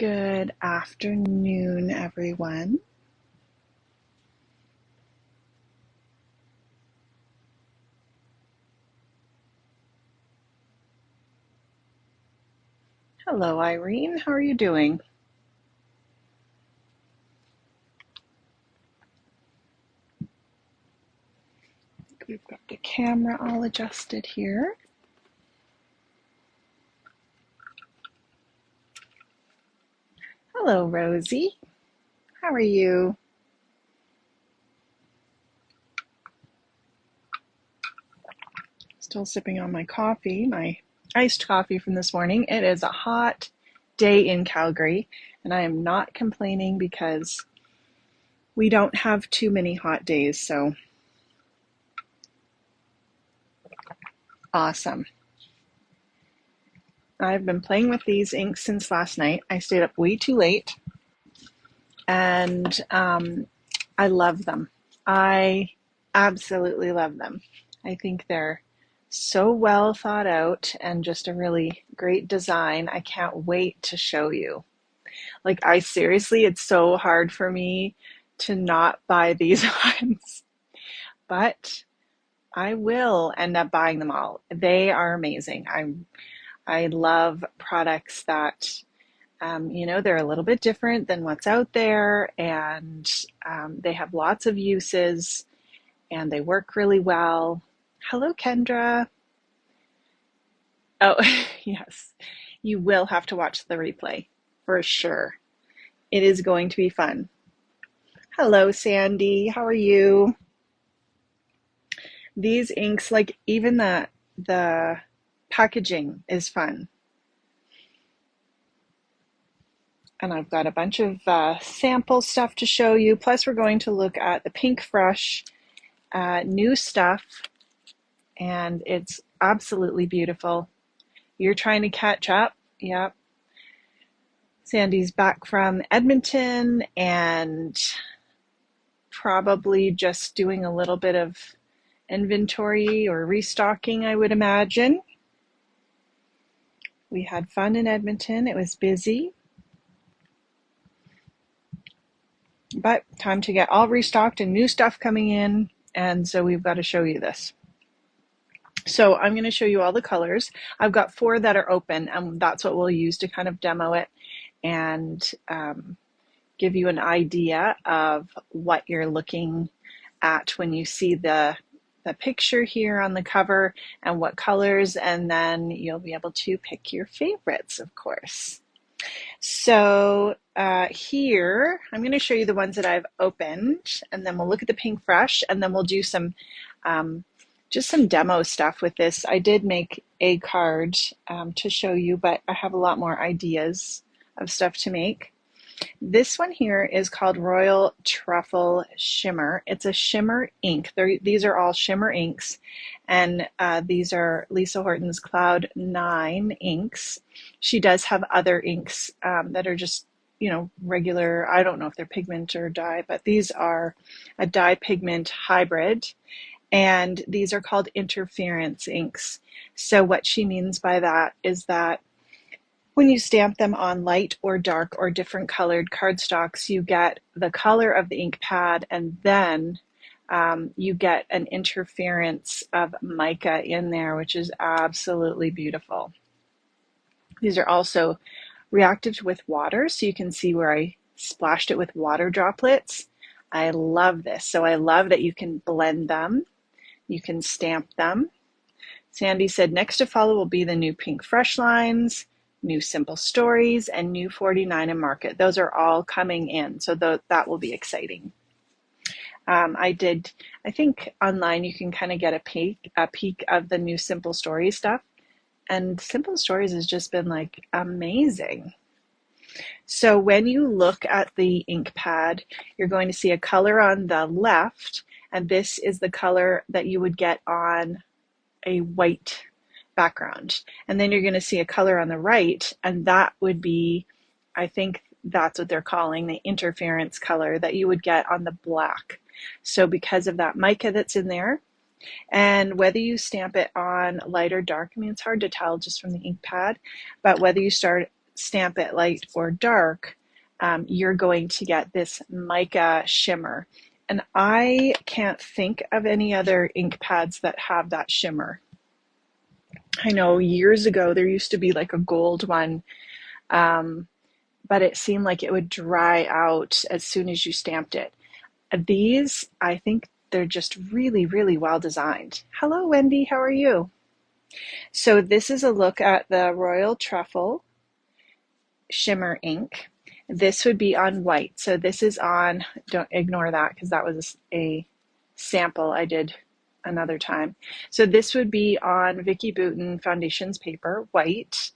Good afternoon, everyone. Hello, Irene. How are you doing? We've got the camera all adjusted here. Hello, Rosie. How are you? Still sipping on my coffee, my iced coffee from this morning. It is a hot day in Calgary, and I am not complaining because we don't have too many hot days, so awesome. I've been playing with these inks since last night. I stayed up way too late, and I love them. I absolutely love them. I think they're so well thought out and just a really great design. I can't wait to show you. Like, I seriously, it's so hard for me to not buy these ones, but I will end up buying them all. They are amazing. I love products that they're a little bit different than what's out there, and they have lots of uses, and they work really well. Hello, Kendra. Oh, yes. You will have to watch the replay for sure. It is going to be fun. Hello, Sandy. How are you? These inks, like even the packaging is fun. And I've got a bunch of sample stuff to show you. Plus, we're going to look at the Pink Fresh new stuff, and it's absolutely beautiful. You're trying to catch up. Yep. Sandy's back from Edmonton and probably just doing a little bit of inventory or restocking, I would imagine. We had fun in Edmonton. It was busy, but time to get all restocked and new stuff coming in. And so we've got to show you this. So I'm going to show you all the colors. I've got 4 that are open, and that's what we'll use to kind of demo it and give you an idea of what you're looking at when you see the picture here on the cover and what colors, and then you'll be able to pick your favorites, of course. So here, I'm going to show you the ones that I've opened, and then we'll look at the Pink Fresh, and then we'll do some just some demo stuff with this. I did make a card to show you, but I have a lot more ideas of stuff to make. This one here is called Royal Truffle Shimmer. It's a shimmer ink. These are all shimmer inks, and these are Lisa Horton's Cloud 9 inks. She does have other inks that are just, regular. I don't know if they're pigment or dye, but these are a dye pigment hybrid, and these are called interference inks. So what she means by that is that when you stamp them on light or dark or different colored cardstocks, you get the color of the ink pad, and then you get an interference of mica in there, which is absolutely beautiful. These are also reactive with water, so you can see where I splashed it with water droplets. I love this. So I love that you can blend them, you can stamp them. Sandy said next to follow will be the new Pink Fresh lines, new Simple Stories, and new 49 and Market. Those are all coming in, so that will be exciting. I think online you can kind of get a peek of the new Simple Stories stuff, and Simple Stories has just been like amazing. So when you look at the ink pad, you're going to see a color on the left, and this is the color that you would get on a white background. And then you're going to see a color on the right, and that would be, I think that's what they're calling the interference color that you would get on the black. So because of that mica that's in there, and whether you stamp it on light or dark, I mean, it's hard to tell just from the ink pad, but whether you stamp it light or dark, you're going to get this mica shimmer. And I can't think of any other ink pads that have that shimmer. I know years ago there used to be like a gold one, but it seemed like it would dry out as soon as you stamped it. These, I think they're just really, really well designed. Hello, Wendy, how are you? So this is a look at the Royal Truffle shimmer ink. This would be on white. So this is on, don't ignore that because that was a sample I did another time. So this would be on Vicki Boutin Foundations paper, white.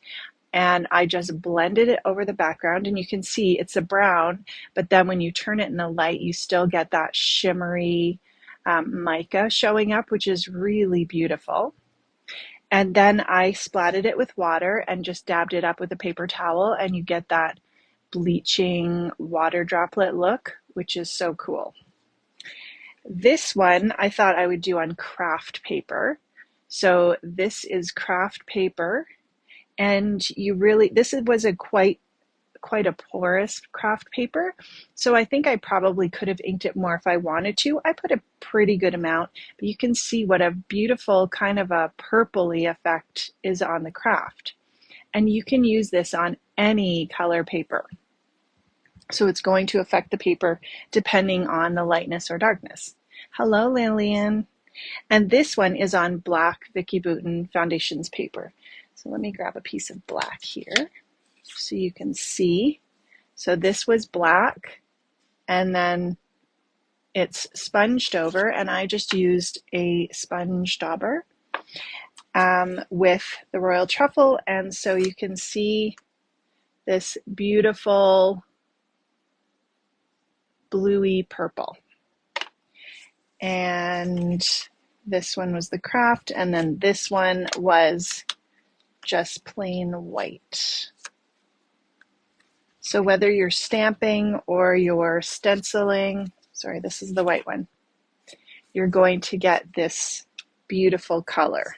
And I just blended it over the background, and you can see it's a brown, but then when you turn it in the light, you still get that shimmery mica showing up, which is really beautiful. And then I splatted it with water and just dabbed it up with a paper towel, and you get that bleaching water droplet look, which is so cool. This one I thought I would do on craft paper. So this is craft paper, and you really, this was a quite a porous craft paper. So I think I probably could have inked it more if I wanted to. I put a pretty good amount, but you can see what a beautiful kind of a purpley effect is on the craft. And you can use this on any color paper. So it's going to affect the paper depending on the lightness or darkness. Hello, Lillian. And this one is on black Vicki Boutin Foundations paper. So let me grab a piece of black here so you can see. So this was black, and then it's sponged over, and I just used a sponge dauber with the Royal Truffle, and so you can see this beautiful bluey purple. And this one was the craft, and then this one was just plain white. So whether you're stamping or you're stenciling, sorry, this is the white one, you're going to get this beautiful color.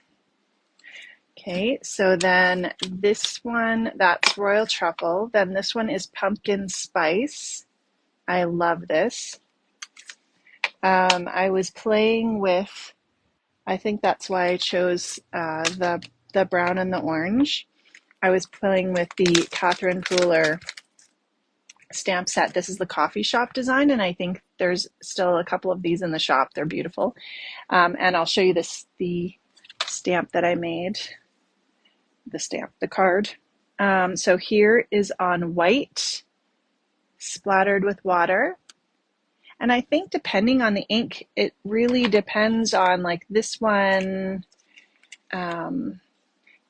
Okay, so then this one, that's Royal Truffle. Then this one is Pumpkin Spice. I love this. I was playing with, I think that's why I chose the brown and the orange. I was playing with the Catherine Pooler stamp set. This is the coffee shop design, and I think there's still a couple of these in the shop. They're beautiful. And I'll show you the stamp that I made. The card. So here is on white, splattered with water. And I think depending on the ink, it really depends on, like this one,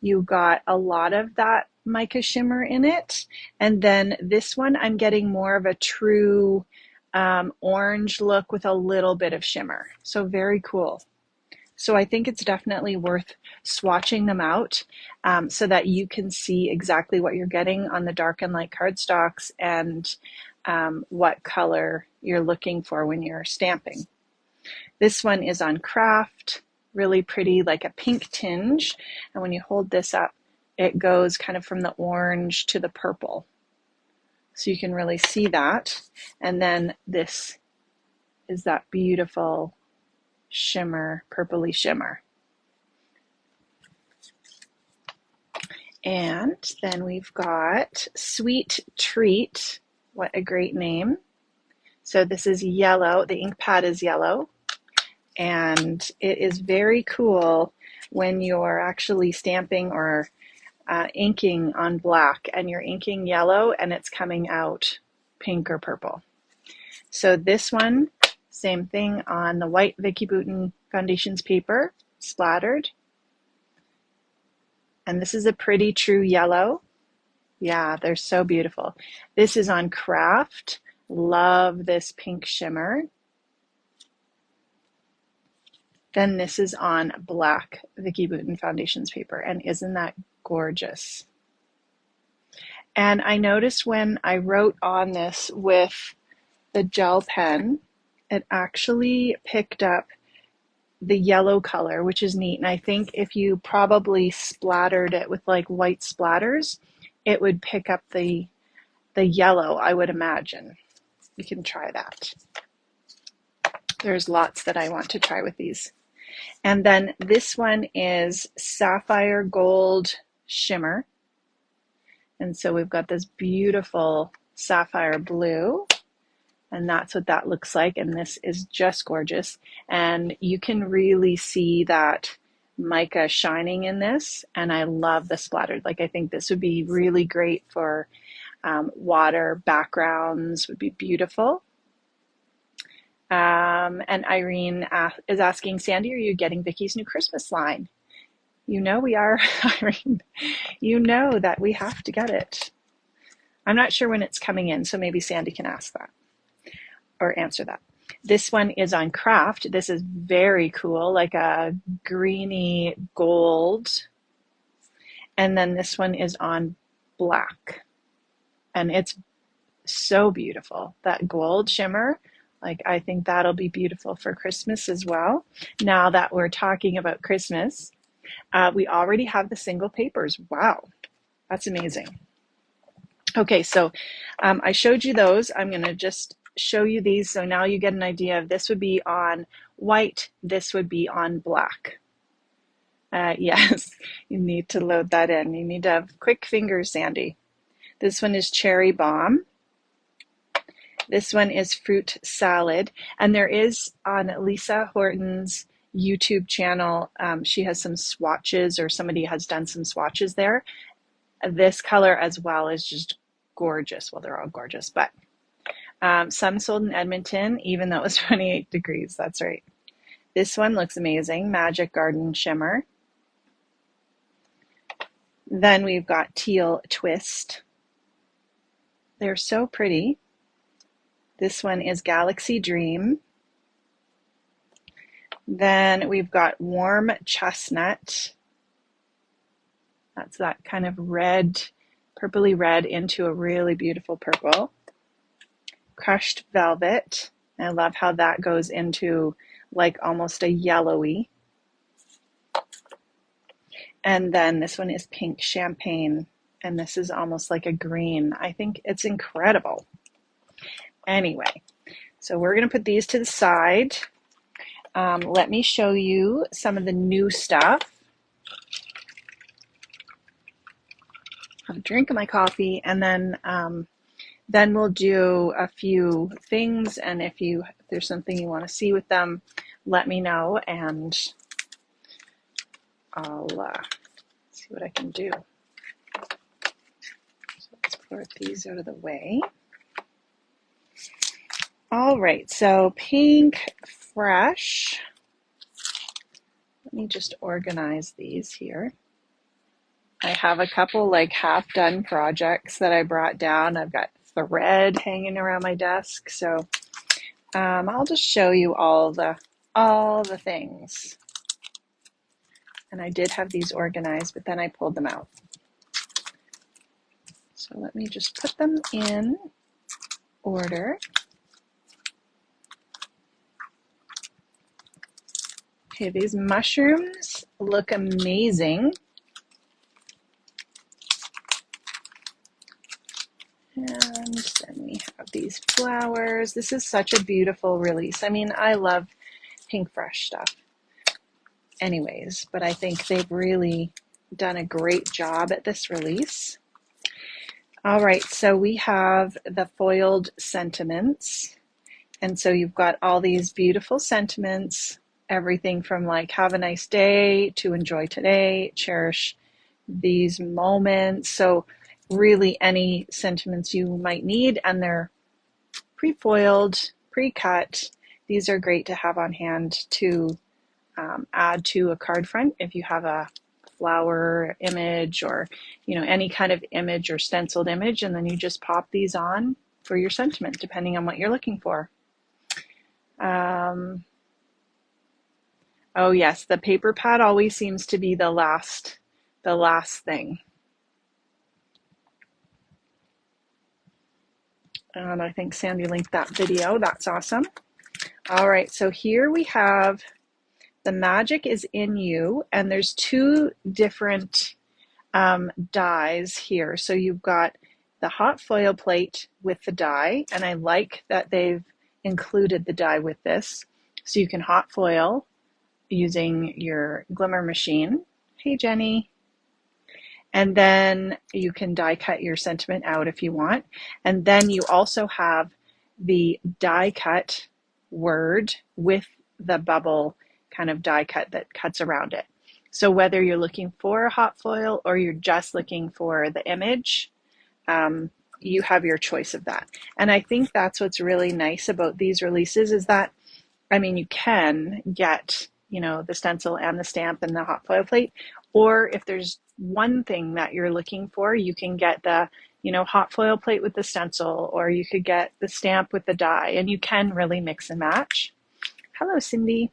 you got a lot of that mica shimmer in it. And then this one, I'm getting more of a true orange look with a little bit of shimmer. So very cool. So I think it's definitely worth swatching them out so that you can see exactly what you're getting on the dark and light cardstocks and what color you're looking for when you're stamping. This one is on craft, really pretty, like a pink tinge. And when you hold this up, it goes kind of from the orange to the purple. So you can really see that. And then this is that beautiful shimmer, purpley shimmer. And then we've got Sweet Treat. What a great name. So this is yellow. The ink pad is yellow. And it is very cool when you're actually stamping or inking on black and you're inking yellow and it's coming out pink or purple. So this one, same thing on the white Vicki Boutin Foundations paper, splattered. And this is a pretty true yellow. Yeah, they're so beautiful. This is on craft. Love this pink shimmer. Then this is on black Vicki Boutin Foundations paper. And isn't that gorgeous? And I noticed when I wrote on this with the gel pen, it actually picked up the yellow color, which is neat. And I think if you probably splattered it with like white splatters, it would pick up the yellow, I would imagine. You can try that. There's lots that I want to try with these. And then this one is Sapphire Gold Shimmer. And so we've got this beautiful sapphire blue, and that's what that looks like. And this is just gorgeous. And you can really see that mica shining in this. And I love the splattered. Like, I think this would be really great for water backgrounds, would be beautiful. And Irene is asking, Sandy, are you getting Vicky's new Christmas line? You know we are, Irene. You know that we have to get it. I'm not sure when it's coming in, so maybe Sandy can ask that or answer that. This one is on craft. This is very cool, like a greeny gold. And then this one is on black. And it's so beautiful. That gold shimmer, like, I think that'll be beautiful for Christmas as well. Now that we're talking about Christmas, we already have the single papers. Wow, that's amazing. Okay, so I showed you those. I'm going to just show you these. So now you get an idea of this would be on white. This would be on black. Yes, you need to load that in. You need to have quick fingers, Sandy. This one is Cherry Bomb. This one is Fruit Salad. And there is on Lisa Horton's YouTube channel, she has some swatches, or somebody has done some swatches there. This color as well is just gorgeous. Well, they're all gorgeous, but some sold in Edmonton, even though it was 28 degrees. That's right. This one looks amazing. Magic Garden Shimmer. Then we've got Teal Twist. They're so pretty. This one is Galaxy Dream. Then we've got Warm Chestnut. That's that kind of red, purpley red into a really beautiful purple. Crushed Velvet. I love how that goes into like almost a yellowy. And then this one is Pink Champagne. And this is almost like a green. I think it's incredible. Anyway, so we're going to put these to the side. Let me show you some of the new stuff. Have a drink of my coffee, and then we'll do a few things. And if there's something you want to see with them, let me know, and I'll see what I can do. So let's put these out of the way. All right, so Pink Fresh. Let me just organize these here. I have a couple like half-done projects that I brought down. I've got thread hanging around my desk, so I'll just show you all the things. And I did have these organized, but then I pulled them out. So let me just put them in order. Okay, these mushrooms look amazing. And then we have these flowers. This is such a beautiful release. I mean, I love Pink Fresh stuff anyways, but I think they've really done a great job at this release. All right, so we have the foiled sentiments. And so you've got all these beautiful sentiments, everything from like have a nice day to enjoy today, cherish these moments. So really any sentiments you might need, and they're pre-foiled, pre-cut. These are great to have on hand to add to a card front if you have a flower image or any kind of image or stenciled image, and then you just pop these on for your sentiment depending on what you're looking for. Oh yes, the paper pad always seems to be the last thing. And I think Sandy linked that video. That's awesome. All right, so here we have The Magic is in You, and there's two different dies here. So you've got the hot foil plate with the die, and I like that they've included the die with this. So you can hot foil using your glimmer machine. Hey, Jenny. And then you can die cut your sentiment out if you want. And then you also have the die cut word with the bubble kind of die cut that cuts around it. So whether you're looking for a hot foil or you're just looking for the image, you have your choice of that. And I think that's what's really nice about these releases is that, I mean, you can get, you know, the stencil and the stamp and the hot foil plate, or if there's one thing that you're looking for, you can get the, you know, hot foil plate with the stencil, or you could get the stamp with the die, and you can really mix and match. Hello, Cindy.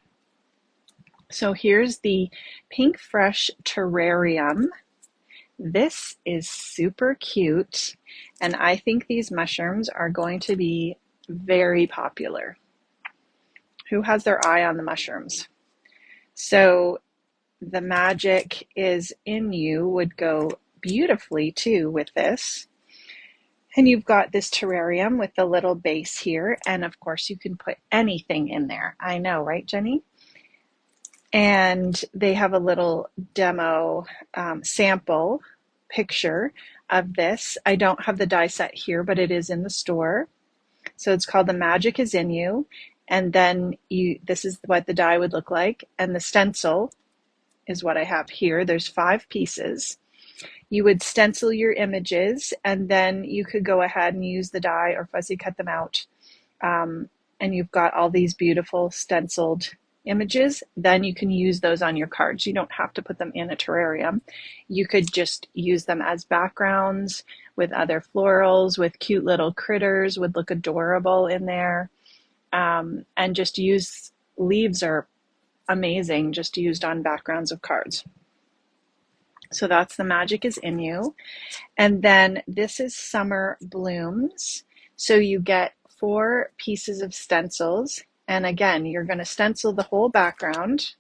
So here's the Pink Fresh Terrarium. This is super cute, and I think these mushrooms are going to be very popular. Who has their eye on the mushrooms? So the magic is in you would go beautifully too with this. And you've got this terrarium with the little base here, and of course you can put anything in there. I know, right, Jenny? And they have a little demo sample picture of this. I don't have the die set here, but it is in the store. So it's called The Magic Is In You. And then this is what the die would look like. And the stencil is what I have here. There's 5 pieces. You would stencil your images, and then you could go ahead and use the die or fussy cut them out. And you've got all these beautiful stenciled images. Then you can use those on your cards. You don't have to put them in a terrarium. You could just use them as backgrounds with other florals, with cute little critters, would look adorable in there. And just use, leaves are amazing just used on backgrounds of cards. So that's The Magic Is In You. And then this is Summer Blooms. So you get 4 pieces of stencils. And again, you're going to stencil the whole background.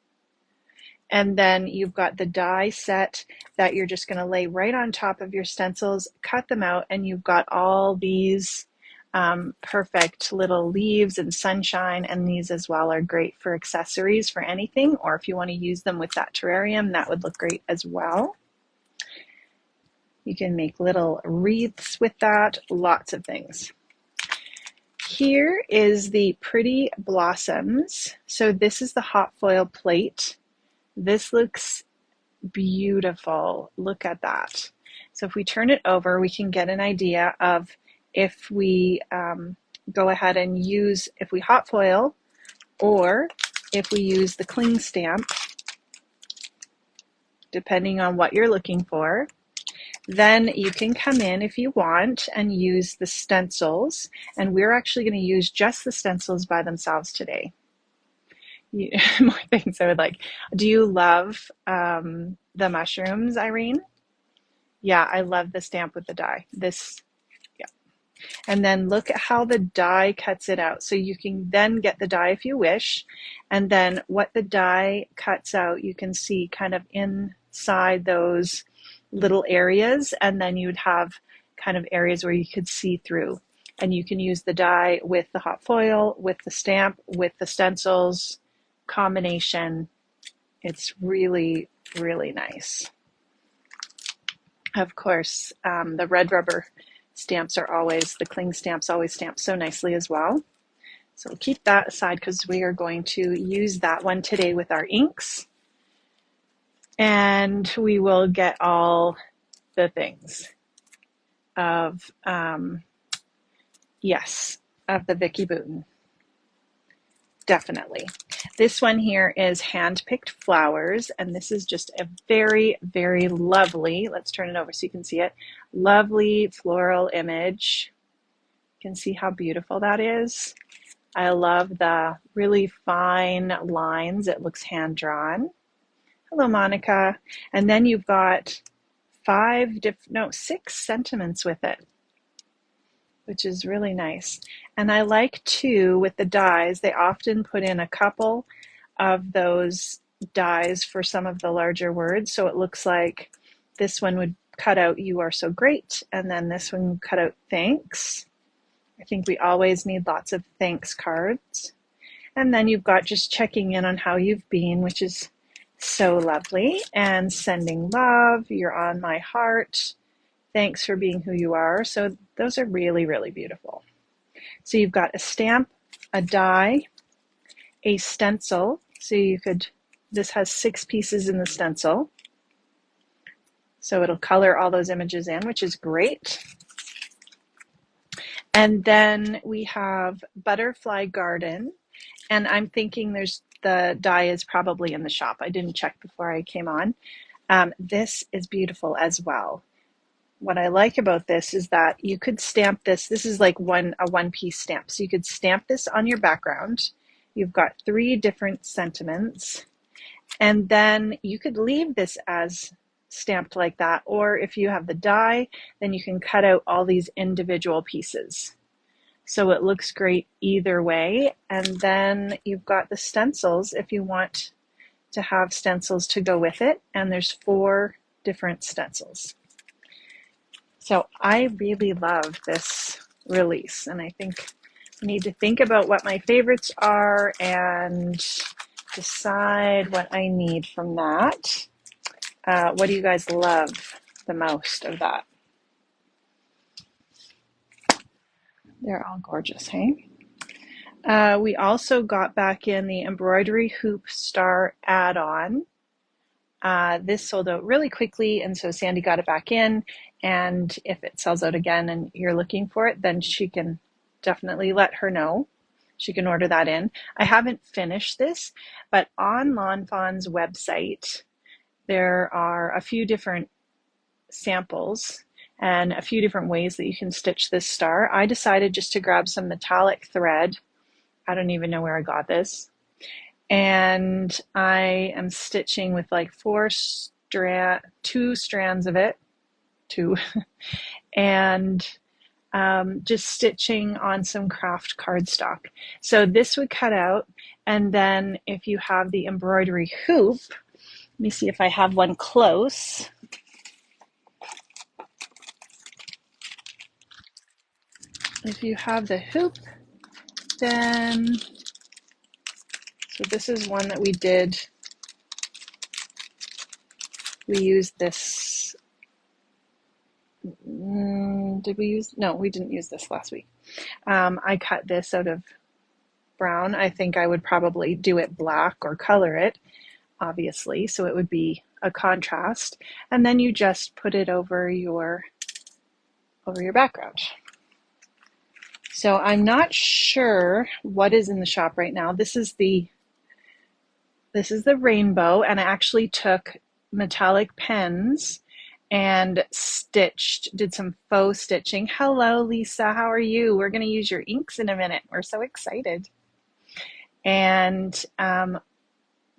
And then you've got the die set that you're just going to lay right on top of your stencils, cut them out, and you've got all these perfect little leaves and sunshine, and these as well are great for accessories for anything, or if you want to use them with that terrarium, that would look great as well. You can make little wreaths with that, lots of things. Here is the Pretty Blossoms. So this is the hot foil plate. This looks beautiful. Look at that. So if we turn it over, we can get an idea of if we go ahead and use, if we hot foil, or if we use the cling stamp, depending on what you're looking for. Then you can come in if you want and use the stencils, and we're actually going to use just the stencils by themselves today. More things I would like. Do you love the mushrooms, Irene? Yeah, I love the stamp with the die. This, yeah. And then look at how the die cuts it out. So you can then get the die if you wish, and then what the die cuts out, you can see kind of inside those little areas, and then you would have kind of areas where you could see through, and you can use the die with the hot foil, with the stamp, with the stencils combination. It's really, really nice. Of course, the red rubber stamps are always, the cling stamps always stamp so nicely as well. So we'll keep that aside because we are going to use that one today with our inks. And we will get all the things of, yes, of the Vicky Bouton. Definitely. This one here is hand-picked flowers, and this is just a very, very lovely, let's turn it over so you can see it, lovely floral image. You can see how beautiful that is. I love the really fine lines. It looks hand-drawn. Hello, Monica. And then you've got 6 sentiments with it, which is really nice. And I like too, with the dies, they often put in a couple of those dies for some of the larger words. So it looks like this one would cut out "You are so great," and then this one would cut out "Thanks." I think we always need lots of thanks cards. And then you've got just checking in on how you've been, which is so lovely, and sending love. You're on my heart. Thanks for being who you are. So those are really, really beautiful. So you've got a stamp, a die, a stencil. So this has 6 pieces in the stencil. So it'll color all those images in, which is great. And then we have Butterfly Garden. And I'm thinking the die is probably in the shop. I didn't check before I came on. This is beautiful as well. What I like about this is that you could stamp this. This is like a one-piece stamp. So you could stamp this on your background. You've got 3 different sentiments. And then you could leave this as stamped like that. Or if you have the die, then you can cut out all these individual pieces. So it looks great either way. And then you've got the stencils if you want to have stencils to go with it. And there's 4 different stencils. So I really love this release. And I think I need to think about what my favorites are and decide what I need from that. What do you guys love the most of that? They're all gorgeous, hey? We also got back in the embroidery hoop star add-on. This sold out really quickly, and so Sandy got it back in. And if it sells out again and you're looking for it, then she can definitely let her know. She can order that in. I haven't finished this, but on Lawn Fawn's website, there are a few different samples and a few different ways that you can stitch this star. I decided just to grab some metallic thread. I don't even know where I got this. And I am stitching with like 2 strands of it, 2, and just stitching on some craft cardstock. So this would cut out, and then if you have the embroidery hoop, let me see if I have one close. If you have the hoop, then, so this is one that we did. We used this. Did we use? No, we didn't use this last week. I cut this out of brown. I think I would probably do it black or color it, obviously, so it would be a contrast. And then you just put it over your background. So I'm not sure what is in the shop right now. This is the rainbow, and I actually took metallic pens and did some faux stitching. Hello, Lisa, how are you? We're going to use your inks in a minute. We're so excited. And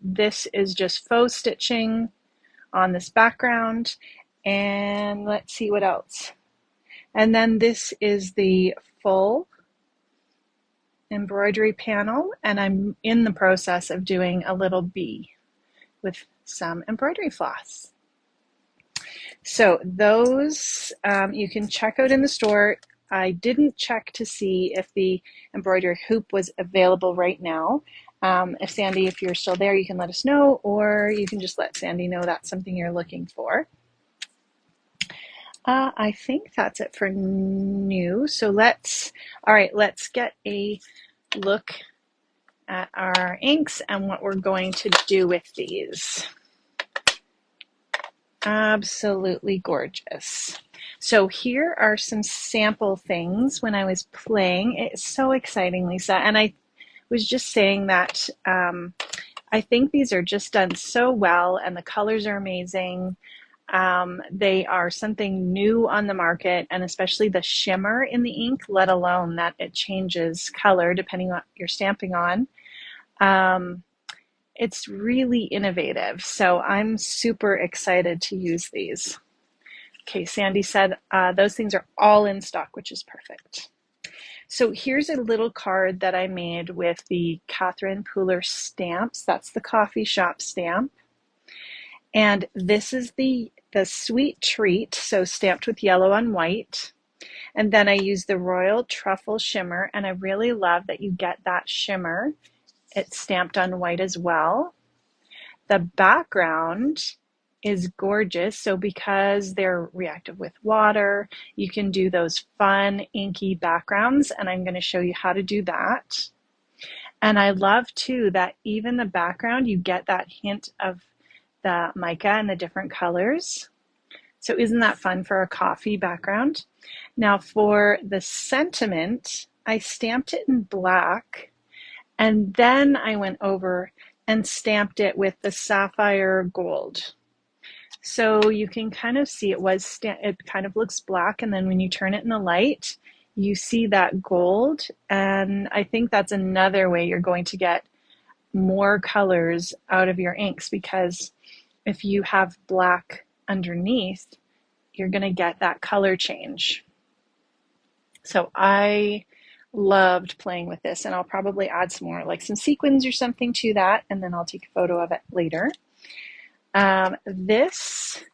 this is just faux stitching on this background. And let's see what else. And then this is the full embroidery panel, and I'm in the process of doing a little bee with some embroidery floss. So those you can check out in the store. I didn't check to see if the embroidery hoop was available right now. If Sandy, if you're still there, you can let us know, or you can just let Sandy know that's something you're looking for. I think that's it for new. So let's get a look at our inks and what we're going to do with these. Absolutely gorgeous. So here are some sample things when I was playing. It's so exciting, Lisa. And I was just saying that I think these are just done so well, and the colors are amazing. They are something new on the market, and especially the shimmer in the ink, let alone that it changes color depending on what you're stamping on. It's really innovative, so I'm super excited to use these. Okay, Sandy said those things are all in stock, which is perfect. So here's a little card that I made with the Catherine Pooler stamps. That's the coffee shop stamp. And this is the Sweet Treat, so stamped with yellow on white. And then I use the Royal Truffle Shimmer, and I really love that you get that shimmer. It's stamped on white as well. The background is gorgeous, so because they're reactive with water, you can do those fun inky backgrounds, and I'm going to show you how to do that. And I love too that even the background, you get that hint of the mica and the different colors. So isn't that fun for a coffee background? Now for the sentiment, I stamped it in black, and then I went over and stamped it with the sapphire gold. So you can kind of see it kind of looks black, and then when you turn it in the light, you see that gold. And I think that's another way you're going to get more colors out of your inks, because if you have black underneath, you're going to get that color change. So I loved playing with this, and I'll probably add some more, like some sequins or something to that, and then I'll take a photo of it later. This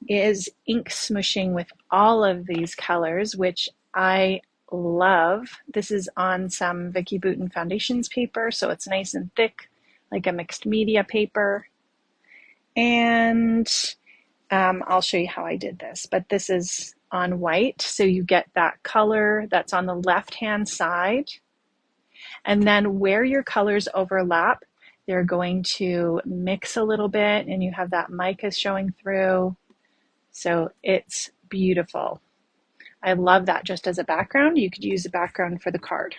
is ink smooshing with all of these colors, which I love. This is on some Vicki Boutin Foundations paper, so it's nice and thick, like a mixed media paper. And I'll show you how I did this, but this is on white, so you get that color that's on the left-hand side. And then where your colors overlap, they're going to mix a little bit, and you have that mica showing through. So it's beautiful. I love that just as a background. You could use a background for the card.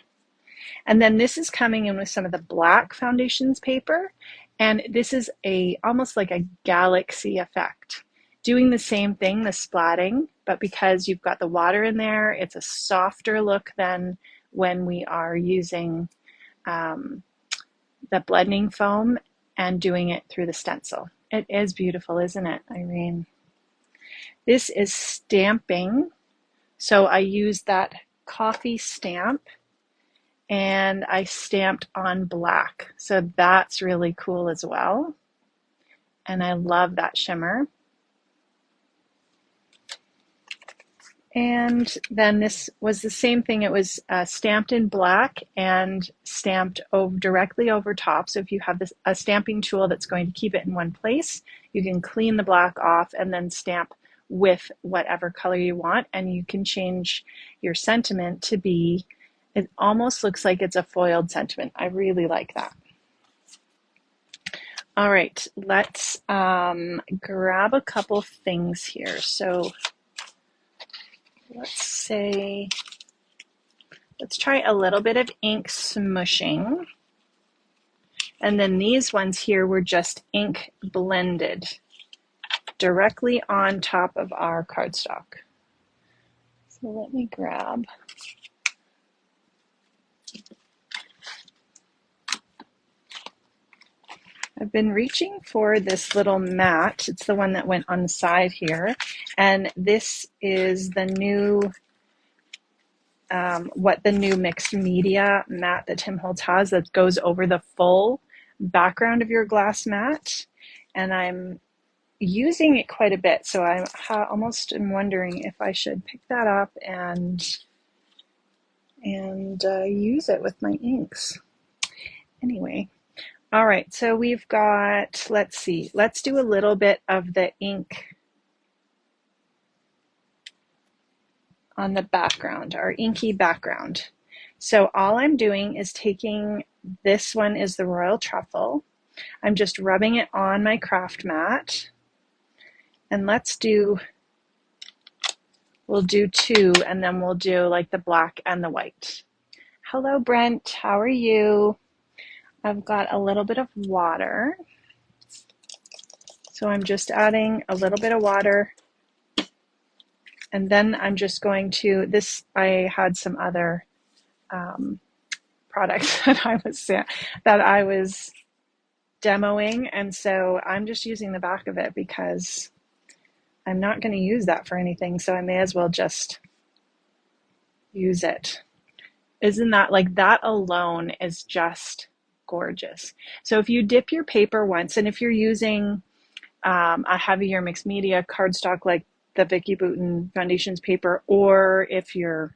And then this is coming in with some of the black Foundations paper, and this is almost like a galaxy effect. Doing the same thing, the splatting, but because you've got the water in there, it's a softer look than when we are using the blending foam and doing it through the stencil. It is beautiful, isn't it, Irene? This is stamping. So I used that coffee stamp, and I stamped on black. So that's really cool as well. And I love that shimmer. And then this was the same thing. It was stamped in black and stamped directly over top. So if you have a stamping tool that's going to keep it in one place, you can clean the black off and then stamp with whatever color you want. And you can change your sentiment to be, it almost looks like it's a foiled sentiment. I really like that. All right, let's grab a couple things here. So let's try a little bit of ink smooshing. And then these ones here were just ink blended directly on top of our cardstock. So let me grab. I've been reaching for this little mat. It's the one that went on the side here. And this is the new, the new mixed media mat that Tim Holtz has that goes over the full background of your glass mat. And I'm using it quite a bit. So I almost am wondering if I should pick that up and use it with my inks. Anyway. All right, so we've got, let's see, let's do a little bit of the ink on the background, our inky background. So all I'm doing is taking, this one is the Royal Truffle. I'm just rubbing it on my craft mat. And we'll do two, and then we'll do like the black and the white. Hello, Brent, how are you? I've got a little bit of water. So I'm just adding a little bit of water. And then I'm just going to, I had some other products that I was demoing. And so I'm just using the back of it because I'm not going to use that for anything. So I may as well just use it. Isn't that, like, that alone is just gorgeous. So if you dip your paper once, and if you're using a heavier mixed media cardstock like the Vicky Bouton Foundations paper, or if you're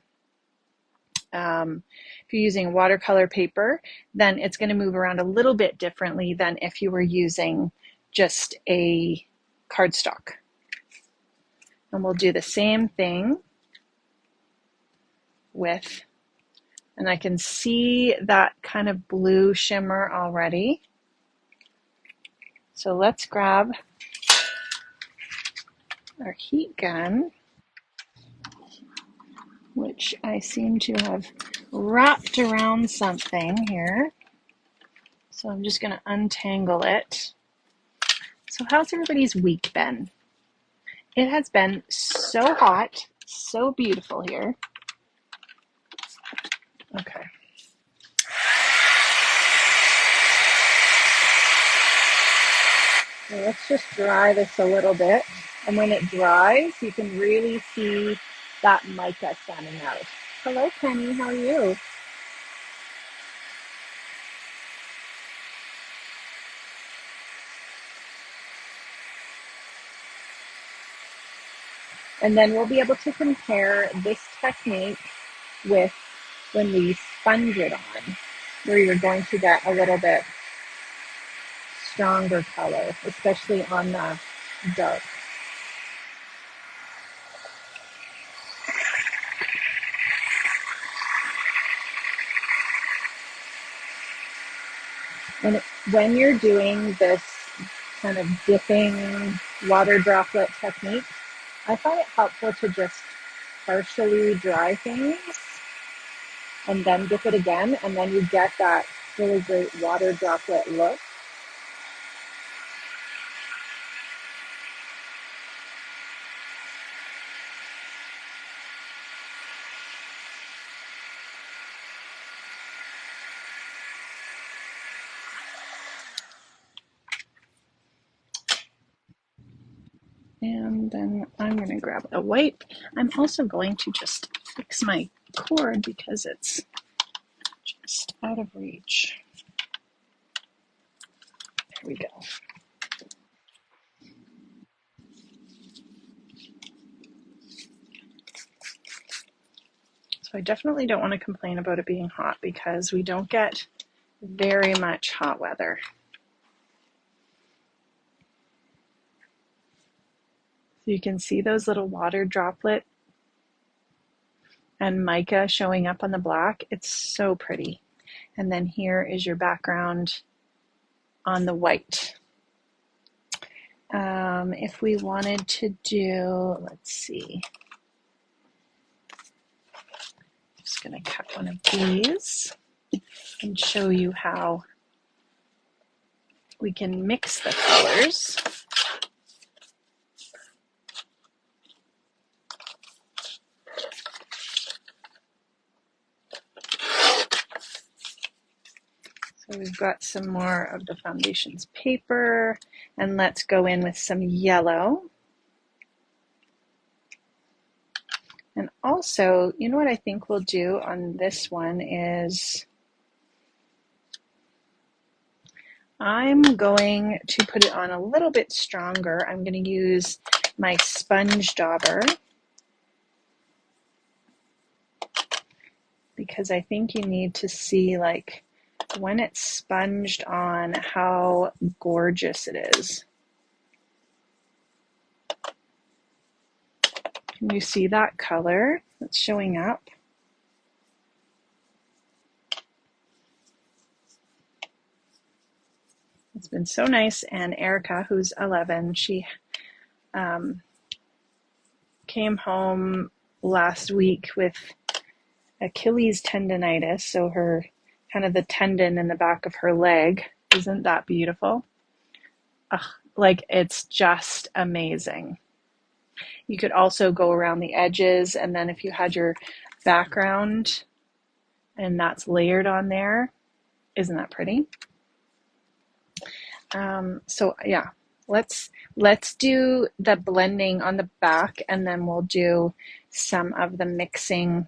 using watercolor paper, then it's going to move around a little bit differently than if you were using just a cardstock. And we'll do the same thing with, and I can see that kind of blue shimmer already. So let's grab our heat gun, which I seem to have wrapped around something here. So I'm just going to untangle it. So how's everybody's week been? It has been so hot, so beautiful here. Okay. So let's just dry this a little bit. And when it dries, you can really see that mica standing out. Hello, Penny. How are you? And then we'll be able to compare this technique with when we sponge it on, where you're going to get a little bit stronger color, especially on the dark. And when you're doing this kind of dipping water droplet technique, I find it helpful to just partially dry things and then dip it again, and then you get that really great water droplet look. And then I'm going to grab a wipe. I'm also going to just fix my cord because it's just out of reach. Here we go. So I definitely don't want to complain about it being hot because we don't get very much hot weather. So you can see those little water droplet and mica showing up on the black. It's so pretty. And then here is your background on the white. If we wanted to do, let's see, I'm just going to cut one of these and show you how we can mix the colors. So we've got some more of the Foundations paper, and let's go in with some yellow. And also, you know what I think we'll do on this one is I'm going to put it on a little bit stronger. I'm going to use my sponge dauber because I think you need to see, like, when it's sponged on, how gorgeous it is. Can you see that color that's showing up? It's been so nice. And Erica, who's 11, she came home last week with Achilles tendonitis, so her kind of the tendon in the back of her leg. Isn't that beautiful? Ugh, like, it's just amazing. You could also go around the edges, and then if you had your background and that's layered on there, isn't that pretty? So yeah, let's do the blending on the back, and then we'll do some of the mixing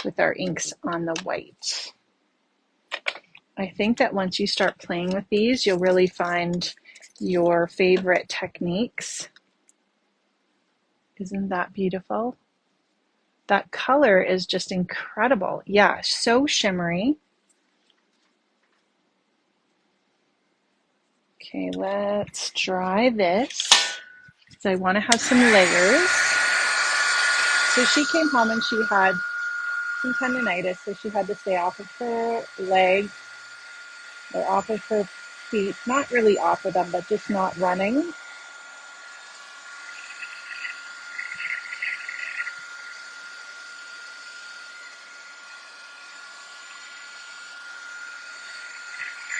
with our inks on the white. I think that once you start playing with these, you'll really find your favorite techniques. Isn't that beautiful? That color is just incredible. Yeah, so shimmery. Okay, let's dry this. So I want to have some layers. So she came home and she had some tendonitis, so she had to stay off of her leg or off of her feet. Not really off of them, but just not running.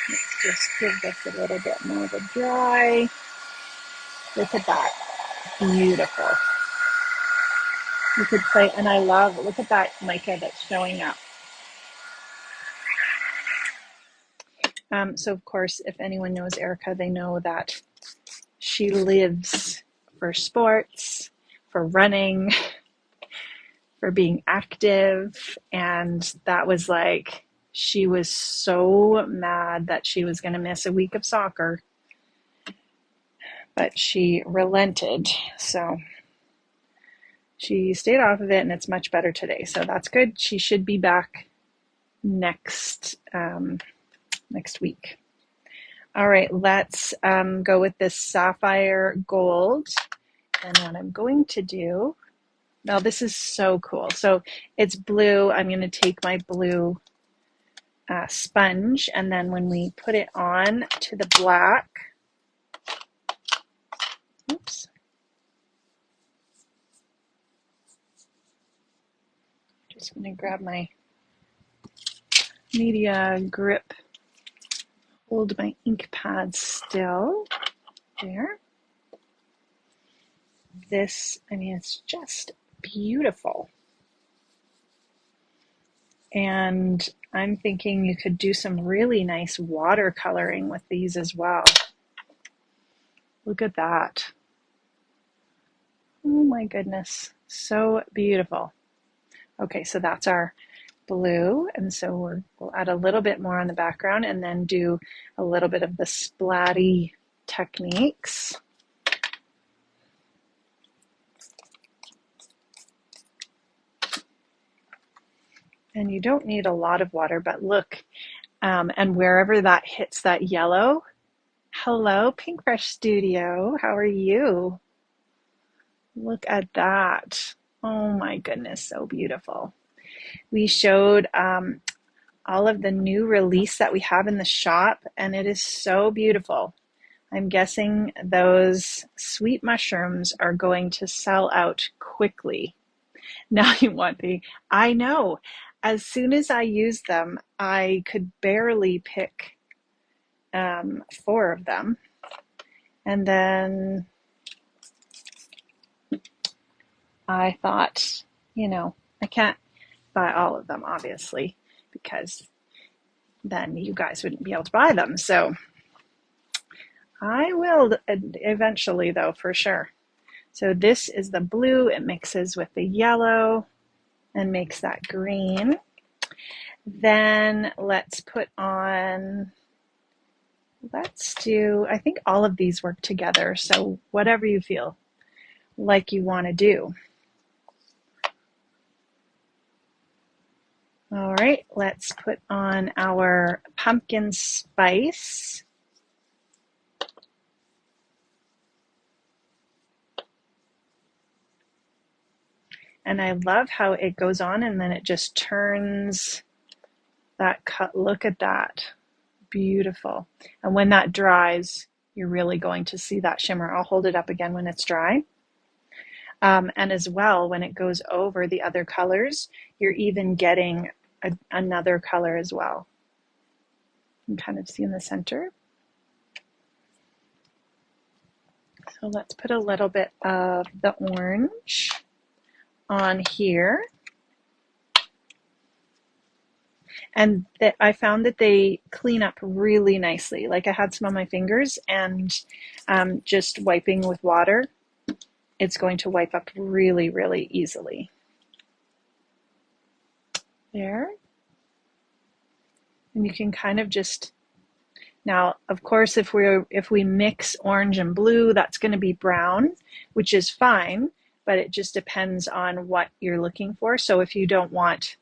Let's just give this a little bit more of a dry. Look at that. Beautiful. You could play, and I love, look at that mica that's showing up. So of course, if anyone knows Erica, they know that she lives for sports, for running, for being active. And that was like, she was so mad that she was going to miss a week of soccer, but she relented. So she stayed off of it and it's much better today. So that's good. She should be back next week. All right, let's go with this sapphire gold. And what I'm going to do, now this is so cool. So it's blue. I'm going to take my blue sponge, and then when we put it on to the black, oops, just going to grab my media grip, hold my ink pad still, there. This, I mean, it's just beautiful. And I'm thinking you could do some really nice watercoloring with these as well. Look at that. Oh my goodness, so beautiful. Okay, so that's our blue, and so we'll add a little bit more on the background and then do a little bit of the splatty techniques. And you don't need a lot of water, but look, and wherever that hits that yellow, hello, Pink Fresh Studio, how are you? Look at that. Oh my goodness, so beautiful. We showed all of the new release that we have in the shop, and it is so beautiful. I'm guessing those sweet mushrooms are going to sell out quickly. Now you want I know. As soon as I used them, I could barely pick 4 of them. And then I thought, I can't buy all of them, obviously, because then you guys wouldn't be able to buy them. So I will eventually, though, for sure. So this is the blue. It mixes with the yellow and makes that green. Then let's put on, I think all of these work together. So whatever you feel like you want to do. All right, let's put on our pumpkin spice. And I love how it goes on and then it just turns that cut. Look at that. Beautiful. And when that dries, you're really going to see that shimmer. I'll hold it up again when it's dry. And as well, when it goes over the other colors, you're even getting another color as well. You can kind of see in the center. So let's put a little bit of the orange on here. And that I found that they clean up really nicely. Like I had some on my fingers, and just wiping with water, it's going to wipe up really, really easily. There. And you can kind of just Now, of course, if we mix orange and blue, that's going to be brown, which is fine, but it just depends on what you're looking for. So if you don't want,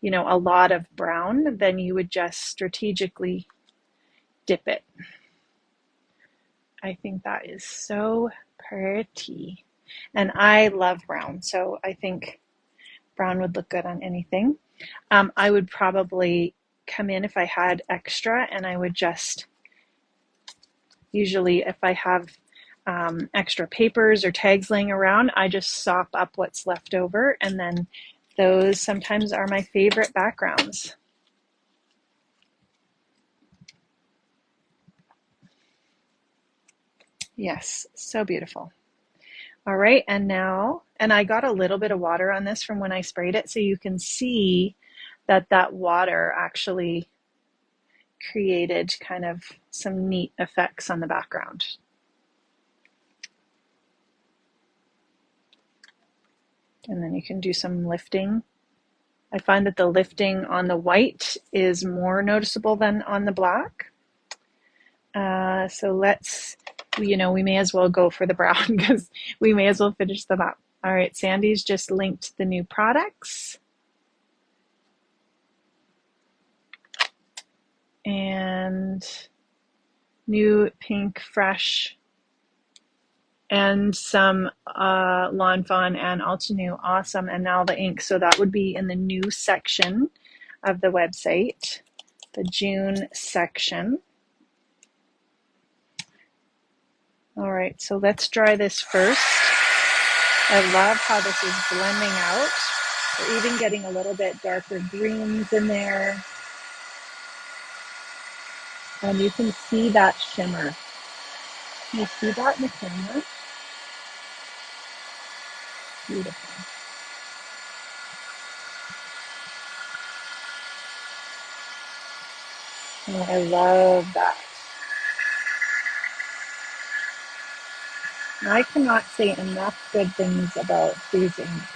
a lot of brown, then you would just strategically dip it. I think that is so pretty. And I love brown, so I think brown would look good on anything. I would probably come in if I had extra, and I would just, usually if I have extra papers or tags laying around, I just sop up what's left over, and then those sometimes are my favorite backgrounds. Yes, so beautiful. All right, and now, and I got a little bit of water on this from when I sprayed it, so you can see that water actually created kind of some neat effects on the background. And then you can do some lifting. I find that the lifting on the white is more noticeable than on the black. So let's, we may as well go for the brown because we may as well finish them up. All right, Sandy's just linked the new products. And new pink fresh and some Lawn Fawn and Altenew. Awesome. And now the ink. So that would be in the new section of the website, the June section. All right, so let's dry this first. I love how this is blending out. We're even getting a little bit darker greens in there. And you can see that shimmer. Can you see that in the camera? Beautiful. Oh, I love that. I cannot say enough good things about these inks.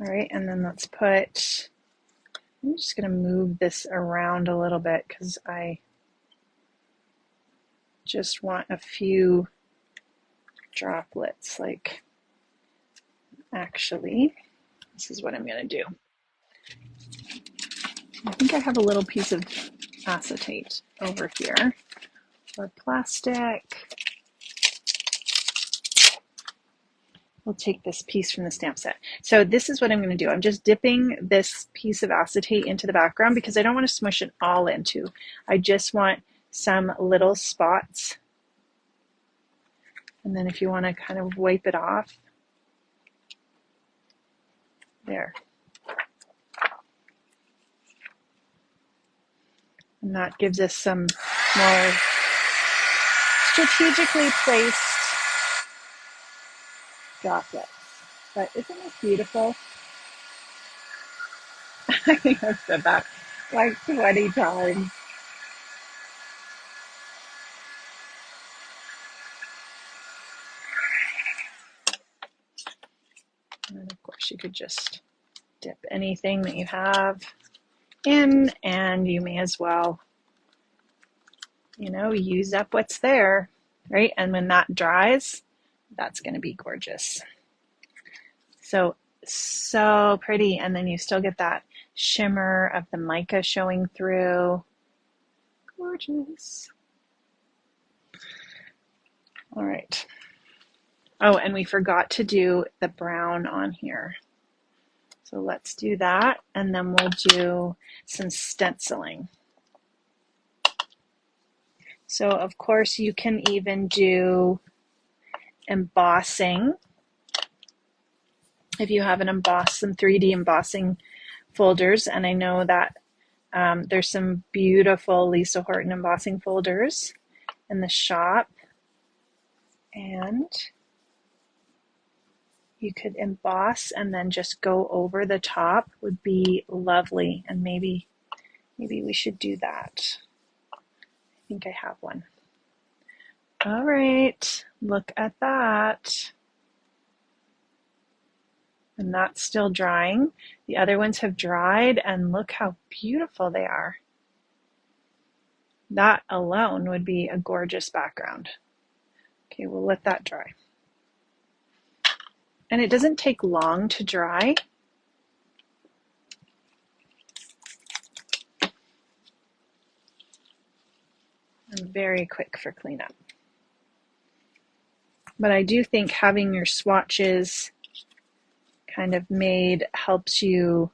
All right, and then let's put, I'm just going to move this around a little bit because I just want a few droplets. Like, actually, this is what I'm going to do. I think I have a little piece of acetate over here, or plastic. We'll take this piece from the stamp set. So this is what I'm going to do. I'm just dipping this piece of acetate into the background because I don't want to smush it all into. I just want some little spots. And then if you want to kind of wipe it off, there. And that gives us some more strategically placed droplets. But isn't this beautiful? I think I've said that like 20 times. And of course you could just dip anything that you have in, and you may as well, use up what's there, right? And when that dries, that's going to be gorgeous. So pretty. And then you still get that shimmer of the mica showing through. Gorgeous. All right. Oh, and we forgot to do the brown on here. So let's do that, and then we'll do some stenciling. So of course you can even do embossing. If you have some 3D embossing folders, and I know that there's some beautiful Lisa Horton embossing folders in the shop, and you could emboss and then just go over the top would be lovely. And maybe we should do that. I think I have one. All right, look at that. And that's still drying. The other ones have dried, and look how beautiful they are. That alone would be a gorgeous background. Okay, we'll let that dry. And it doesn't take long to dry. And very quick for cleanup. But I do think having your swatches kind of made helps you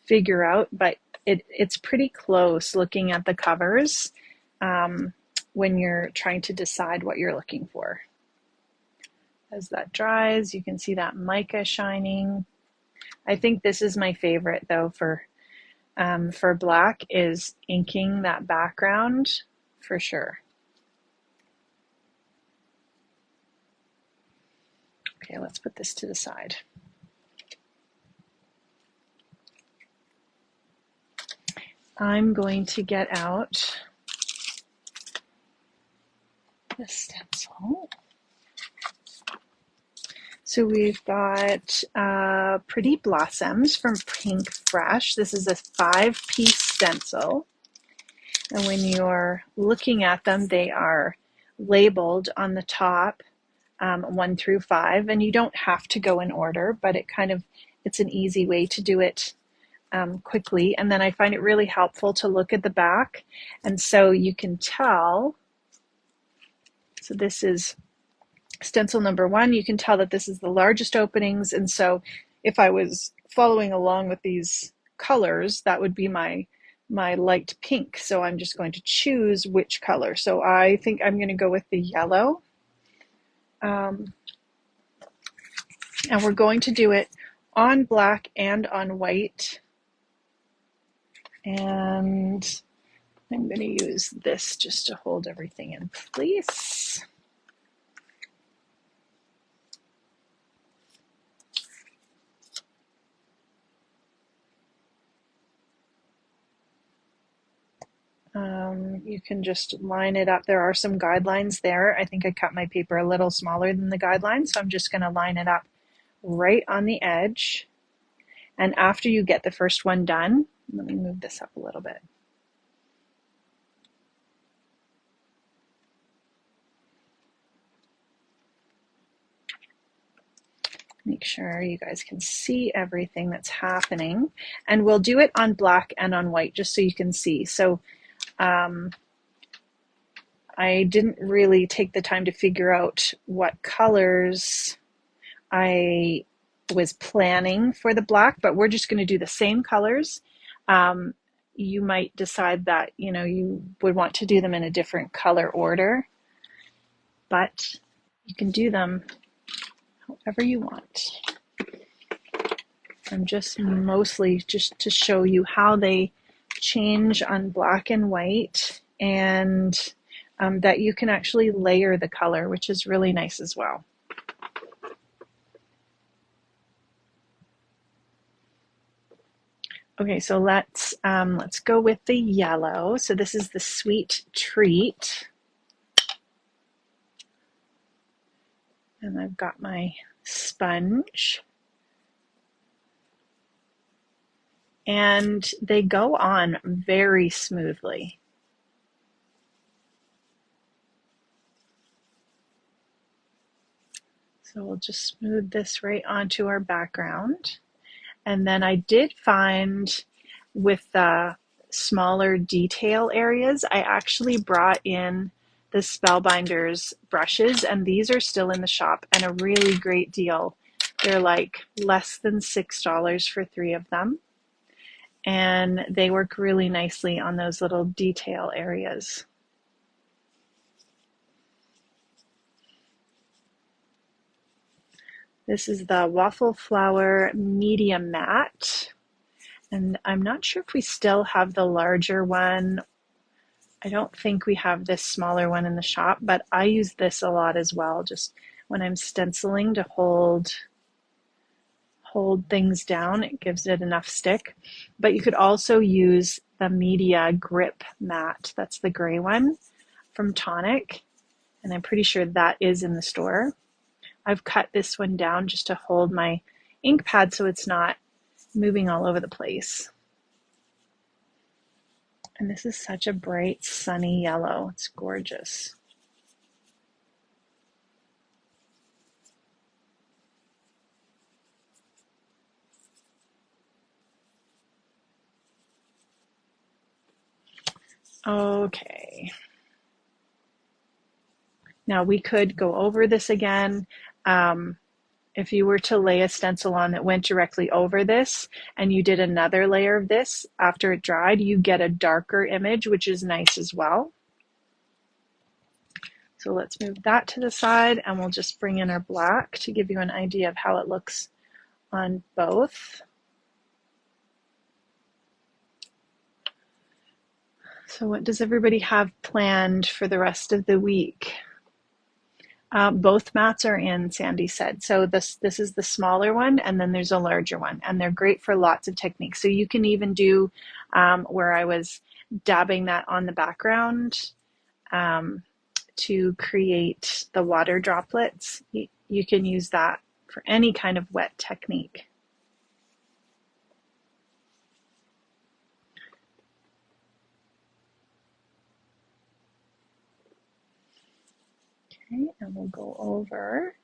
figure out, but it's pretty close looking at the covers when you're trying to decide what you're looking for. As that dries, you can see that mica shining. I think this is my favorite though for black, is inking that background for sure. Okay, let's put this to the side. I'm going to get out the stencil. So we've got Pretty Blossoms from Pink Fresh. This is a 5-piece stencil. And when you're looking at them, they are labeled on the top 1 through 5. And you don't have to go in order, but it's an easy way to do it quickly. And then I find it really helpful to look at the back. And so you can tell, so this is stencil number 1, you can tell that this is the largest openings. And so if I was following along with these colors, that would be my light pink. So I'm just going to choose which color. So I think I'm going to go with the yellow. And we're going to do it on black and on white. And I'm going to use this just to hold everything in place. You can just line it up. There are some guidelines there. I think I cut my paper a little smaller than the guidelines, so I'm just going to line it up right on the edge. And after you get the first one done, let me move this up a little bit. Make sure you guys can see everything that's happening. And we'll do it on black and on white, just so you can see. So I didn't really take the time to figure out what colors I was planning for the black, but we're just going to do the same colors. You might decide that, you would want to do them in a different color order, but you can do them however you want. I'm just mostly just to show you how they change on black and white, and that you can actually layer the color, which is really nice as well. Okay, so let's go with the yellow. So this is the Sweet Treat. And I've got my sponge. And they go on very smoothly. So we'll just smooth this right onto our background. And then I did find with the smaller detail areas, I actually brought in the Spellbinders brushes, and these are still in the shop and a really great deal. They're like less than $6 for 3 of them. And they work really nicely on those little detail areas. This is the Waffle Flower Medium Matte. And I'm not sure if we still have the larger one. I don't think we have this smaller one in the shop, but I use this a lot as well, just when I'm stenciling to hold things down. It gives it enough stick. But you could also use the Media Grip Matte. That's the gray one from Tonic. and I'm pretty sure that is in the store. I've cut this one down just to hold my ink pad so it's not moving all over the place. And this is such a bright, sunny yellow. It's gorgeous. Okay. Now we could go over this again. If you were to lay a stencil on that went directly over this and you did another layer of this after it dried, you get a darker image, which is nice as well. So let's move that to the side and we'll just bring in our black to give you an idea of how it looks on both. So what does everybody have planned for the rest of the week? Both mats are in, Sandy said. So this is the smaller one, and then there's a larger one, and they're great for lots of techniques. So you can even do where I was dabbing that on the background to create the water droplets. You can use that for any kind of wet technique. Okay, and we'll go over.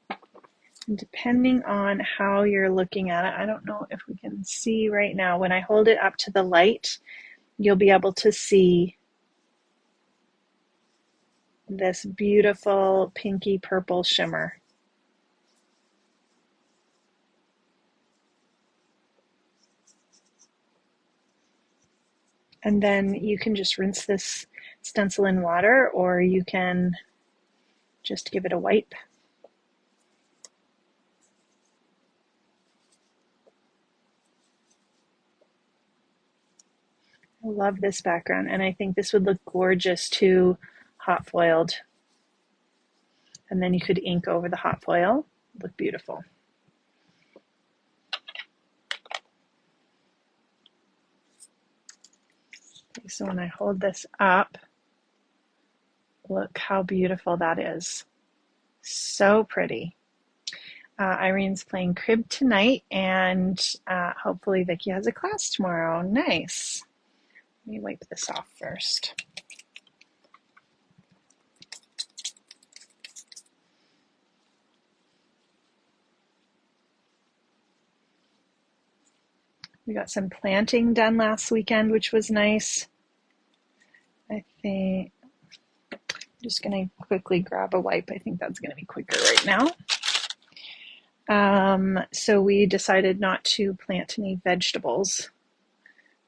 And depending on how you're looking at it, I don't know if we can see right now. When I hold it up to the light, you'll be able to see this beautiful pinky purple shimmer. And then you can just rinse this stencil in water, or you can just give it a wipe. I love this background, and I think this would look gorgeous too, hot foiled. And then you could ink over the hot foil. Look beautiful. Okay, so when I hold this up, look how beautiful that is. So pretty. Irene's playing crib tonight, and hopefully Vicki has a class tomorrow. Nice. Let me wipe this off first. We got some planting done last weekend, which was nice. I think I'm just going to quickly grab a wipe. I think that's going to be quicker right now. So we decided not to plant any vegetables.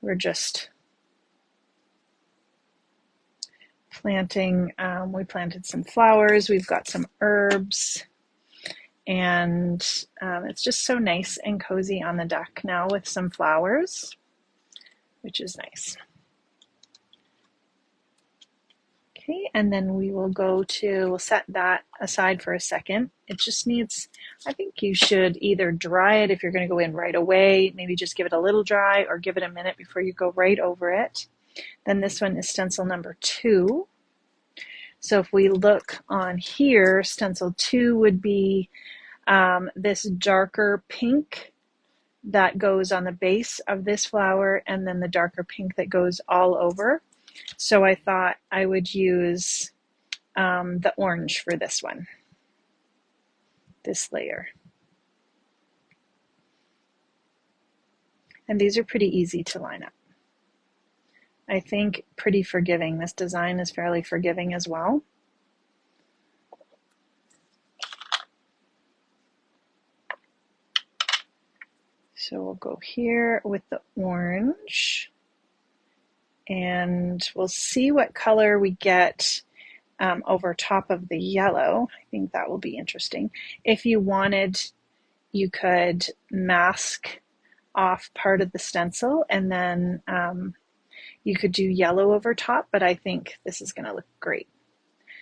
We're just planting, we planted some flowers, we've got some herbs, and it's just so nice and cozy on the deck now with some flowers, which is nice. Okay, and then we will we'll set that aside for a second. It just needs, I think you should either dry it if you're going to go in right away, maybe just give it a little dry, or give it a minute before you go right over it. Then this one is stencil number 2. So if we look on here, stencil 2 would be this darker pink that goes on the base of this flower, and then the darker pink that goes all over. So I thought I would use the orange for this one, this layer. And these are pretty easy to line up. I think pretty forgiving. This design is fairly forgiving as well. So we'll go here with the orange, and we'll see what color we get over top of the yellow. I think that will be interesting. If you wanted, you could mask off part of the stencil, and then you could do yellow over top, but I think this is going to look great.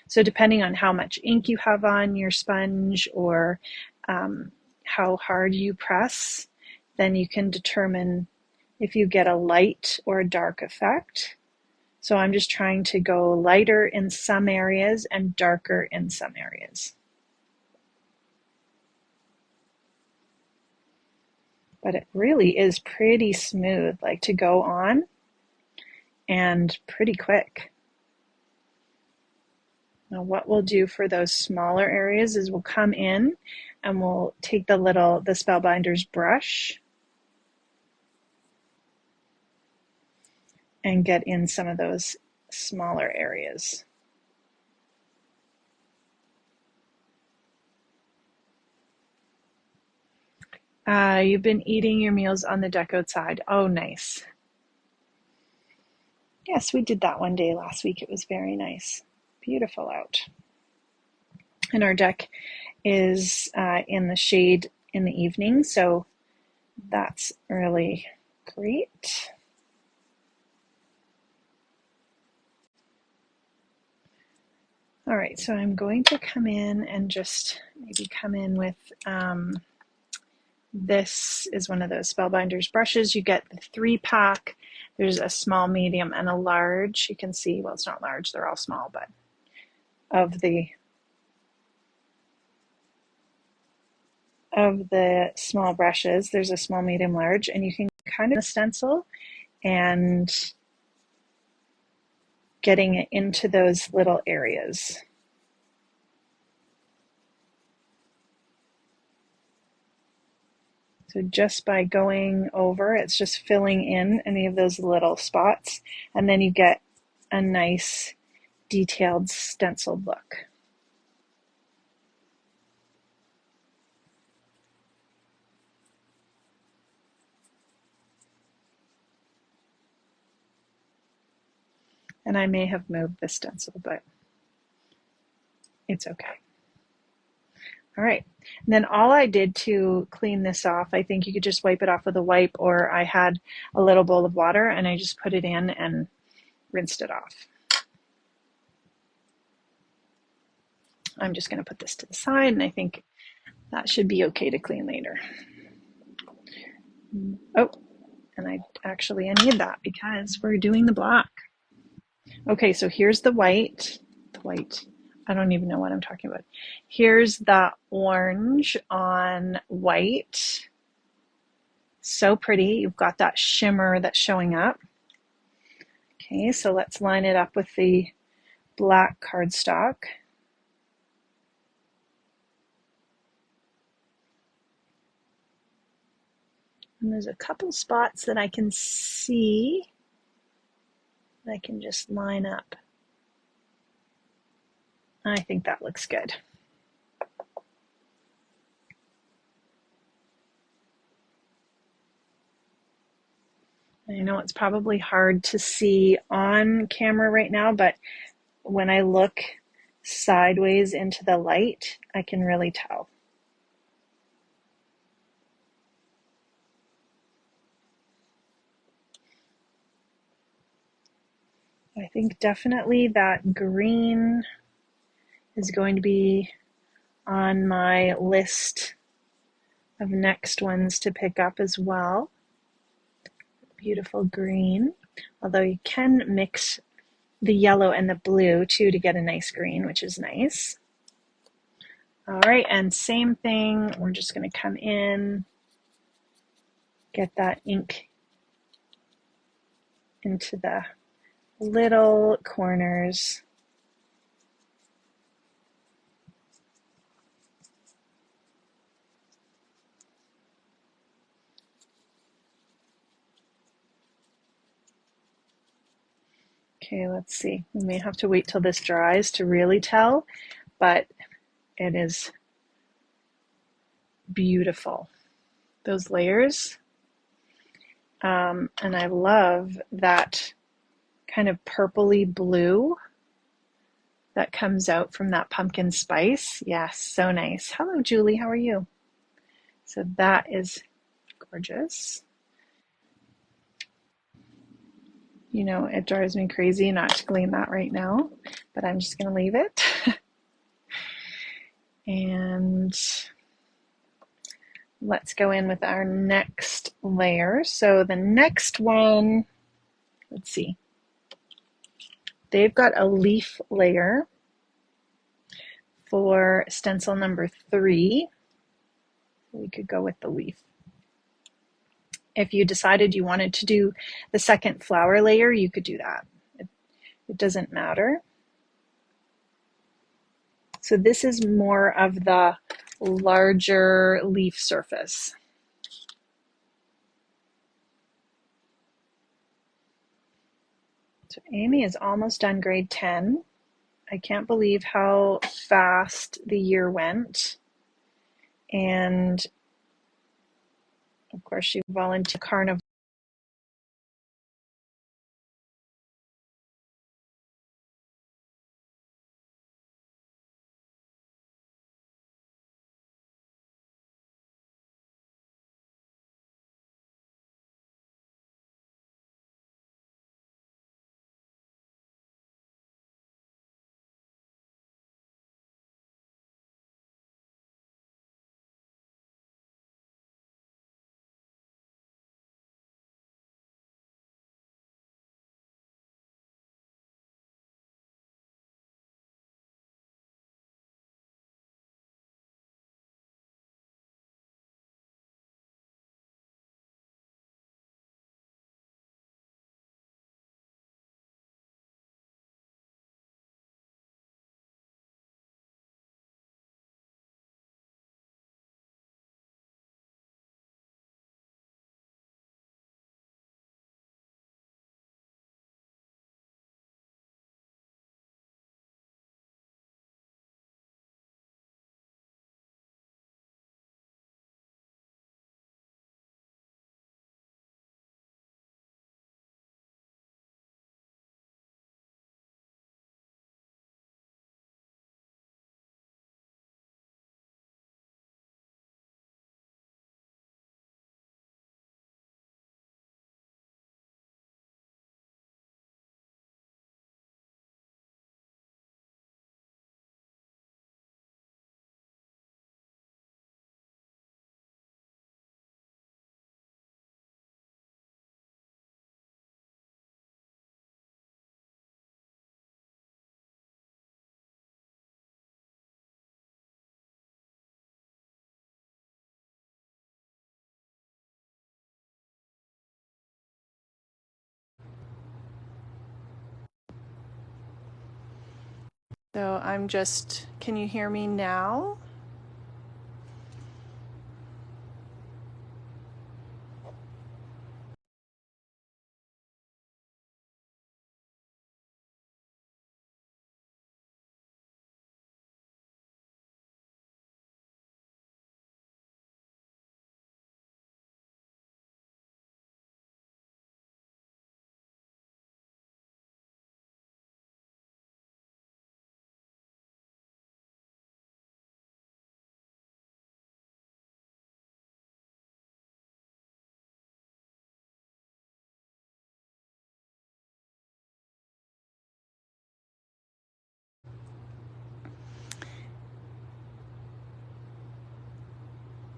So depending on how much ink you have on your sponge, or how hard you press, then you can determine if you get a light or a dark effect. So I'm just trying to go lighter in some areas and darker in some areas. But it really is pretty smooth, like to go on, and pretty quick. Now what we'll do for those smaller areas is we'll come in and we'll take the Spellbinder's brush and get in some of those smaller areas. You've been eating your meals on the deck outside. Oh, nice. Yes, we did that one day last week. It was very nice. Beautiful out. And our deck is in the shade in the evening, so that's really great. All right, so I'm going to come in and just maybe come in with, this is one of those Spellbinder's brushes. You get the 3-pack. There's a small, medium, and a large. You can see, well, it's not large, they're all small, but of the small brushes, there's a small, medium, large, and you can kind of stencil and getting it into those little areas. So just by going over, it's just filling in any of those little spots, and then you get a nice detailed stenciled look. And I may have moved the stencil, but it's okay. All right, and then all I did to clean this off, I think you could just wipe it off with a wipe, or I had a little bowl of water and I just put it in and rinsed it off. I'm just going to put this to the side, and I think that should be okay to clean later. Oh, and I need that because we're doing the black. Okay, so here's the white. I don't even know what I'm talking about. Here's the orange on white. So pretty. You've got that shimmer that's showing up. Okay, so let's line it up with the black cardstock. And there's a couple spots that I can see that I can just line up. I think that looks good. I know it's probably hard to see on camera right now, but when I look sideways into the light, I can really tell. I think definitely that green is going to be on my list of next ones to pick up as well. Beautiful green, although you can mix the yellow and the blue too to get a nice green, which is nice. All right, and same thing, we're just going to come in, get that ink into the little corners. Okay, let's see. We may have to wait till this dries to really tell, but it is beautiful. Those layers. And I love that kind of purpley blue that comes out from that pumpkin spice. Yes, so nice. Hello, Julie. How are you? So that is gorgeous. You know, it drives me crazy not to clean that right now, but I'm just going to leave it. And let's go in with our next layer. So the next one, let's see. They've got a leaf layer for stencil number 3. We could go with the leaf. If you decided you wanted to do the second flower layer, you could do that. It doesn't matter. So this is more of the larger leaf surface. So Amy is almost done grade 10. I can't believe how fast the year went. And of course, she volunteered carnival. So I'm just, can you hear me now?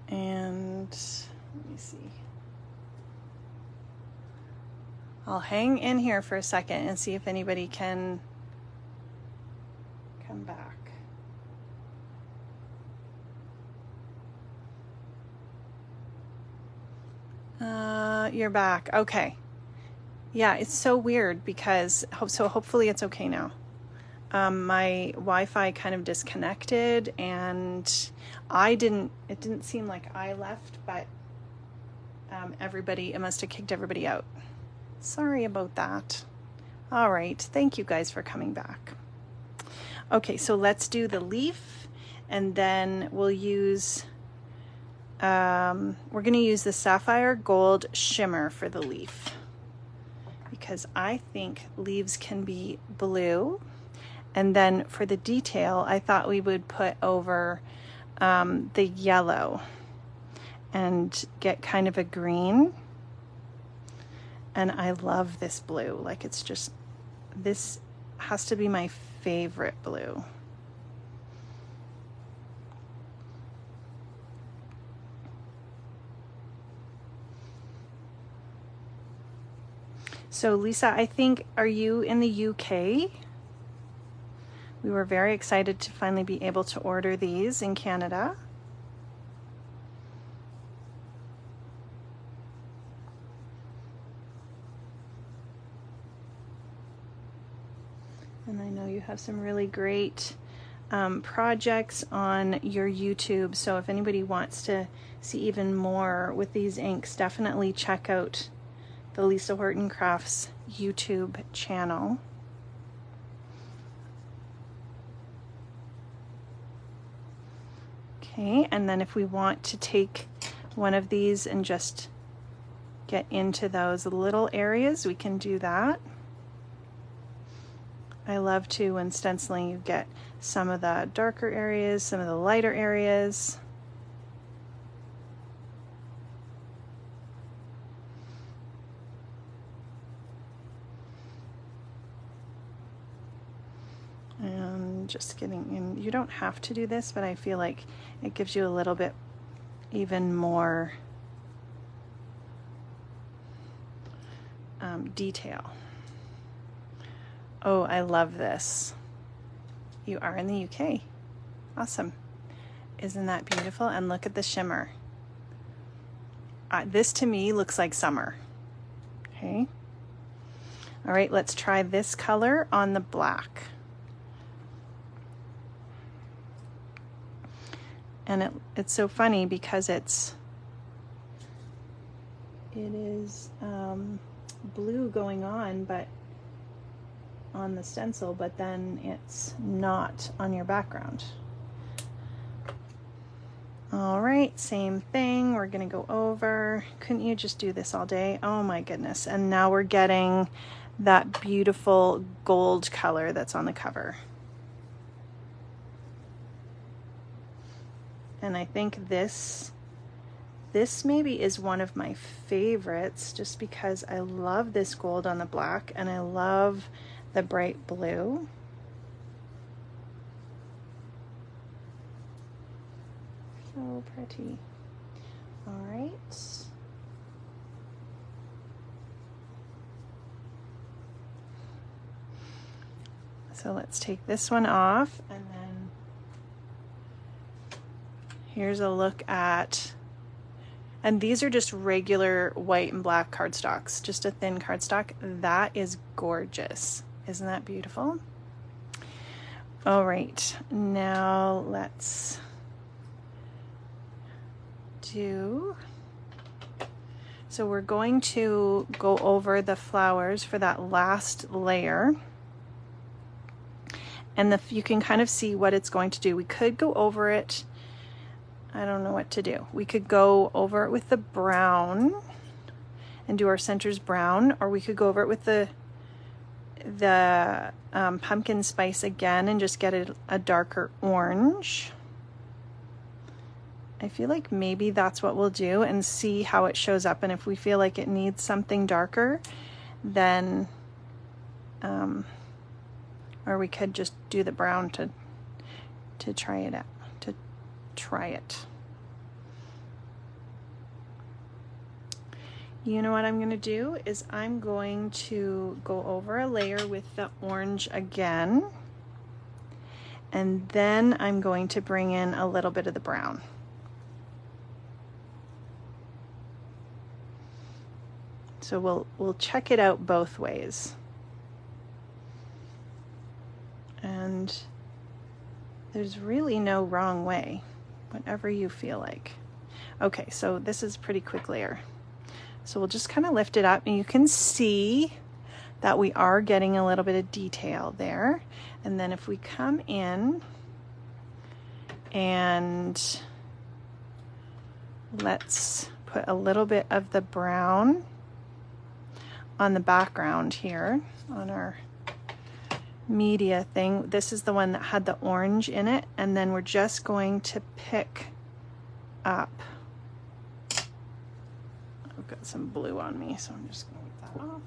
And let me see. I'll hang in here for a second and see if anybody can come back. You're back. Okay. Yeah, it's so weird because, so hopefully it's okay now. My Wi-Fi kind of disconnected and it didn't seem like I left, but it must have kicked everybody out. Sorry about that. All right, thank you guys for coming back. Okay, so let's do the leaf and then we'll use, we're gonna use the Sapphire Gold Shimmer for the leaf because I think leaves can be blue. And then for the detail, I thought we would put over the yellow and get kind of a green. And I love this blue. Like it's just, this has to be my favorite blue. So Lisa, I think, are you in the UK? We were very excited to finally be able to order these in Canada. And I know you have some really great projects on your YouTube, so if anybody wants to see even more with these inks, definitely check out the Lisa Horton Crafts YouTube channel. Okay, and then if we want to take one of these and just get into those little areas, we can do that. I love to, when stenciling, you get some of the darker areas, some of the lighter areas. And just getting in, you don't have to do this, but I feel like it gives you a little bit even more detail. Oh, I love this. You are in the UK. Awesome. Isn't that beautiful? And look at the shimmer. This to me looks like summer. Okay. All right, let's try this color on the black. And it's so funny because it is blue going on, but on the stencil, but then it's not on your background. All right, same thing. We're gonna go over. Couldn't you just do this all day? Oh my goodness. And now we're getting that beautiful gold color that's on the cover. And I think this maybe is one of my favorites, just because I love this gold on the black and I love the bright blue. So pretty. All right. So let's take this one off, and then here's a look at, and these are just regular white and black cardstocks, just a thin cardstock. That is gorgeous. Isn't that beautiful? All right, now let's do, so we're going to go over the flowers for that last layer. And you can kind of see what it's going to do. We could go over it, I don't know what to do. We could go over it with the brown and do our centers brown, or we could go over it with the pumpkin spice again and just get a darker orange. I feel like maybe that's what we'll do and see how it shows up. And if we feel like it needs something darker, then or we could just do the brown to try it out, to try it. You know what I'm going to do is I'm going to go over a layer with the orange again, and then I'm going to bring in a little bit of the brown. So we'll check it out both ways. And there's really no wrong way, whatever you feel like. Okay, so this is a pretty quick layer. So we'll just kind of lift it up, and you can see that we are getting a little bit of detail there. And then if we come in and let's put a little bit of the brown on the background here on our media thing. This is the one that had the orange in it, and then we're just going to pick up, I've got some blue on me, so I'm just going to wipe that off.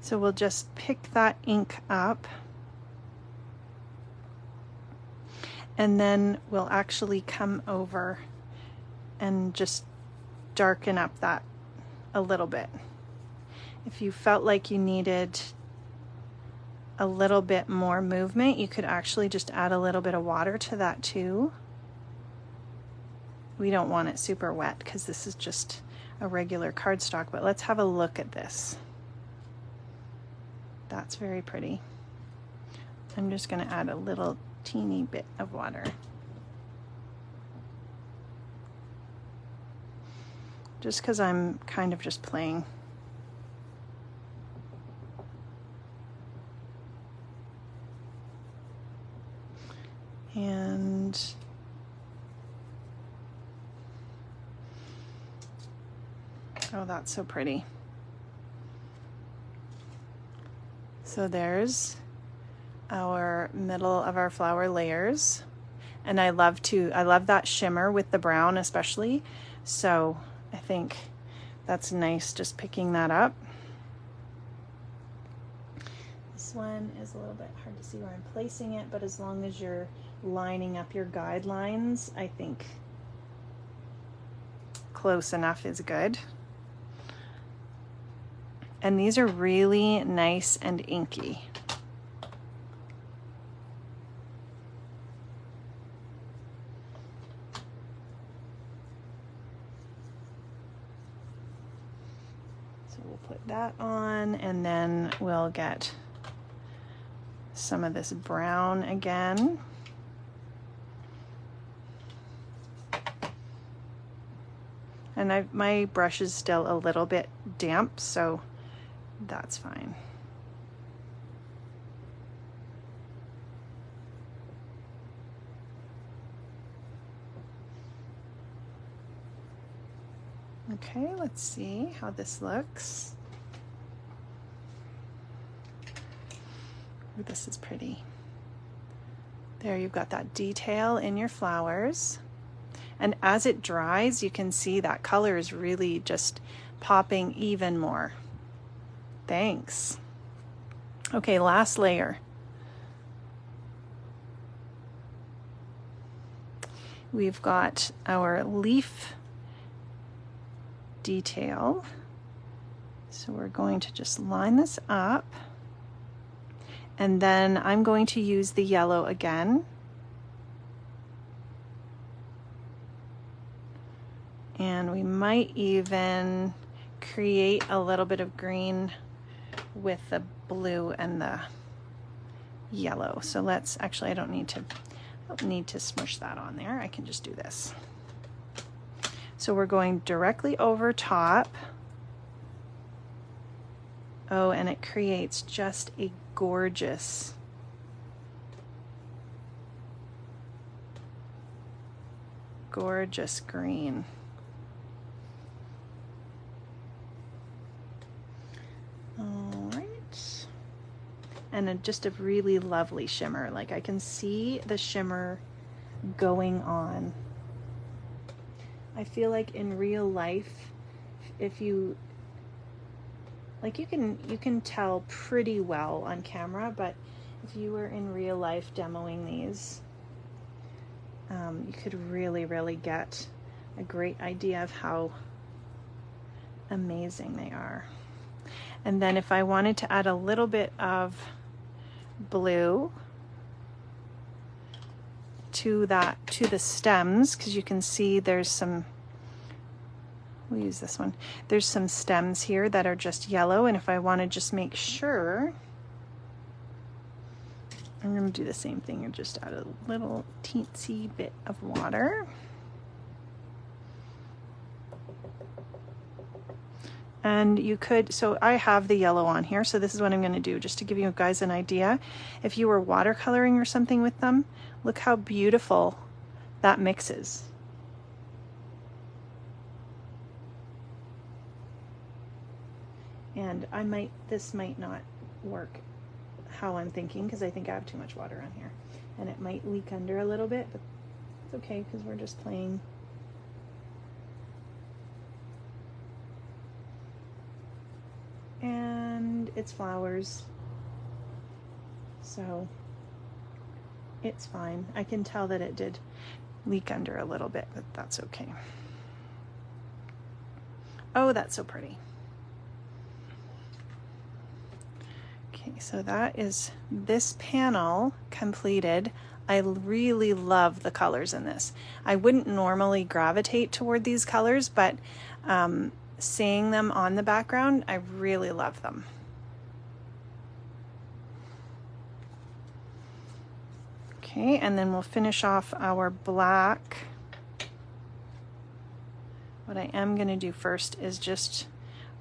So we'll just pick that ink up, and then we'll actually come over and just darken up that a little bit. If you felt like you needed a little bit more movement, you could actually just add a little bit of water to that too. We don't want it super wet because this is just a regular cardstock, but let's have a look at this. That's very pretty. I'm just going to add a little teeny bit of water. Just because I'm kind of just playing. And oh, that's so pretty. So there's our middle of our flower layers. And I love that shimmer with the brown especially. So I think that's nice just picking that up. This one is a little bit hard to see where I'm placing it, but as long as you're lining up your guidelines, I think close enough is good. And these are really nice and inky. So we'll put that on, and then we'll get some of this brown again. And my brush is still a little bit damp, so that's fine. Okay, let's see how this looks. Ooh, this is pretty. There, you've got that detail in your flowers. And as it dries, you can see that color is really just popping even more. Thanks. Okay, last layer. We've got our leaf detail. So we're going to just line this up. And then I'm going to use the yellow again. And we might even create a little bit of green with the blue and the yellow. So let's actually, I don't need to smush that on there. I can just do this. So we're going directly over top. Oh, and it creates just a gorgeous green. All right. And just a really lovely shimmer. Like I can see the shimmer going on. I feel like in real life, if you like, you can tell pretty well on camera, but if you were in real life demoing these, you could really get a great idea of how amazing they are. And then if I wanted to add a little bit of blue to the stems, because you can see there's some, we'll use this one, there's some stems here that are just yellow, and if I want to just make sure, I'm going to do the same thing and just add a little teensy bit of water. And you could, so I have the yellow on here, so this is what I'm going to do, just to give you guys an idea. If you were watercoloring or something with them, look how beautiful that mixes. And this might not work how I'm thinking, because I think I have too much water on here. And it might leak under a little bit, but it's okay, because we're just playing. And it's flowers, so it's fine. I can tell that it did leak under a little bit, but that's okay. Oh, that's so pretty. Okay, so that is this panel completed. I really love the colors in this. I wouldn't normally gravitate toward these colors, but seeing them on the background, I really love them. Okay, and then we'll finish off our black. What I am going to do first is just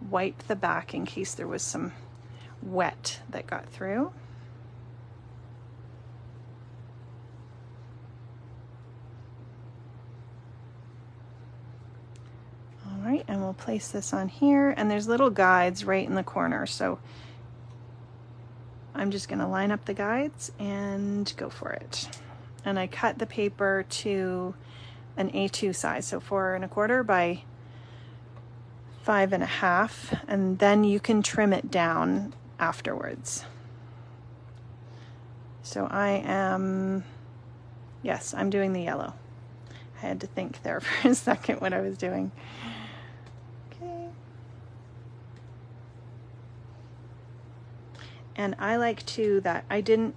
wipe the back in case there was some wet that got through. All right, and we'll place this on here, and there's little guides right in the corner, so I'm just going to line up the guides and go for it. And I cut the paper to an A2 size, so 4 1/4 by 5 1/2, and then you can trim it down afterwards. So yes, I'm doing the yellow. I had to think there for a second what I was doing. Okay. And I like too that I didn't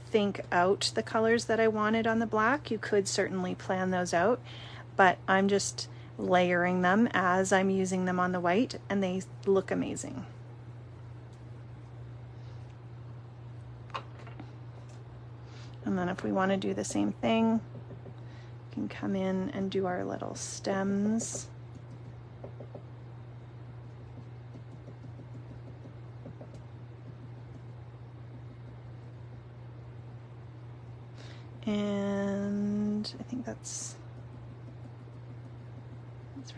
think out the colors that I wanted on the black. You could certainly plan those out, but I'm just layering them as I'm using them on the white, and they look amazing. And then if we want to do the same thing, we can come in and do our little stems. And I think that's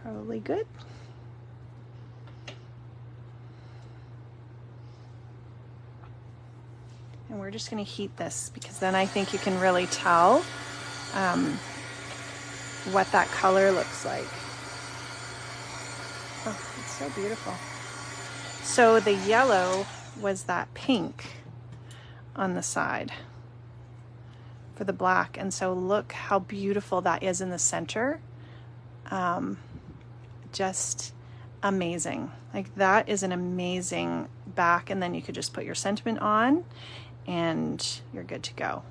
probably good. And we're just going to heat this because then I think you can really tell what that color looks like. Oh, it's so beautiful. So the yellow was that pink on the side for the black, and so look how beautiful that is in the center. Just amazing. Like, that is an amazing back, and then you could just put your sentiment on and you're good to go.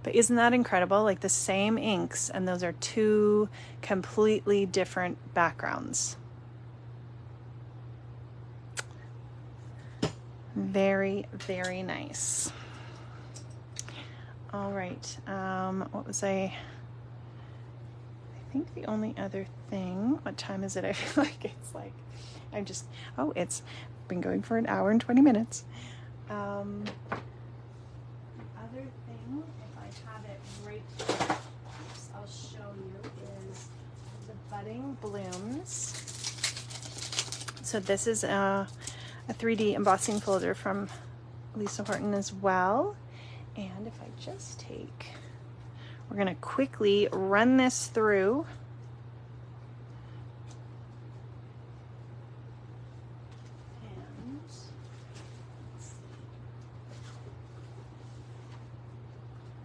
But isn't that incredible? Like, the same inks, and those are two completely different backgrounds. Very, very nice. All right, what was I think the only other thing, what time is it? I feel like it's like, it's been going for an hour and 20 minutes. The other thing, if I have it right here, I'll show you, is the budding blooms. So this is a 3D embossing folder from Lisa Horton as well. And if I just we're going to quickly run this through. And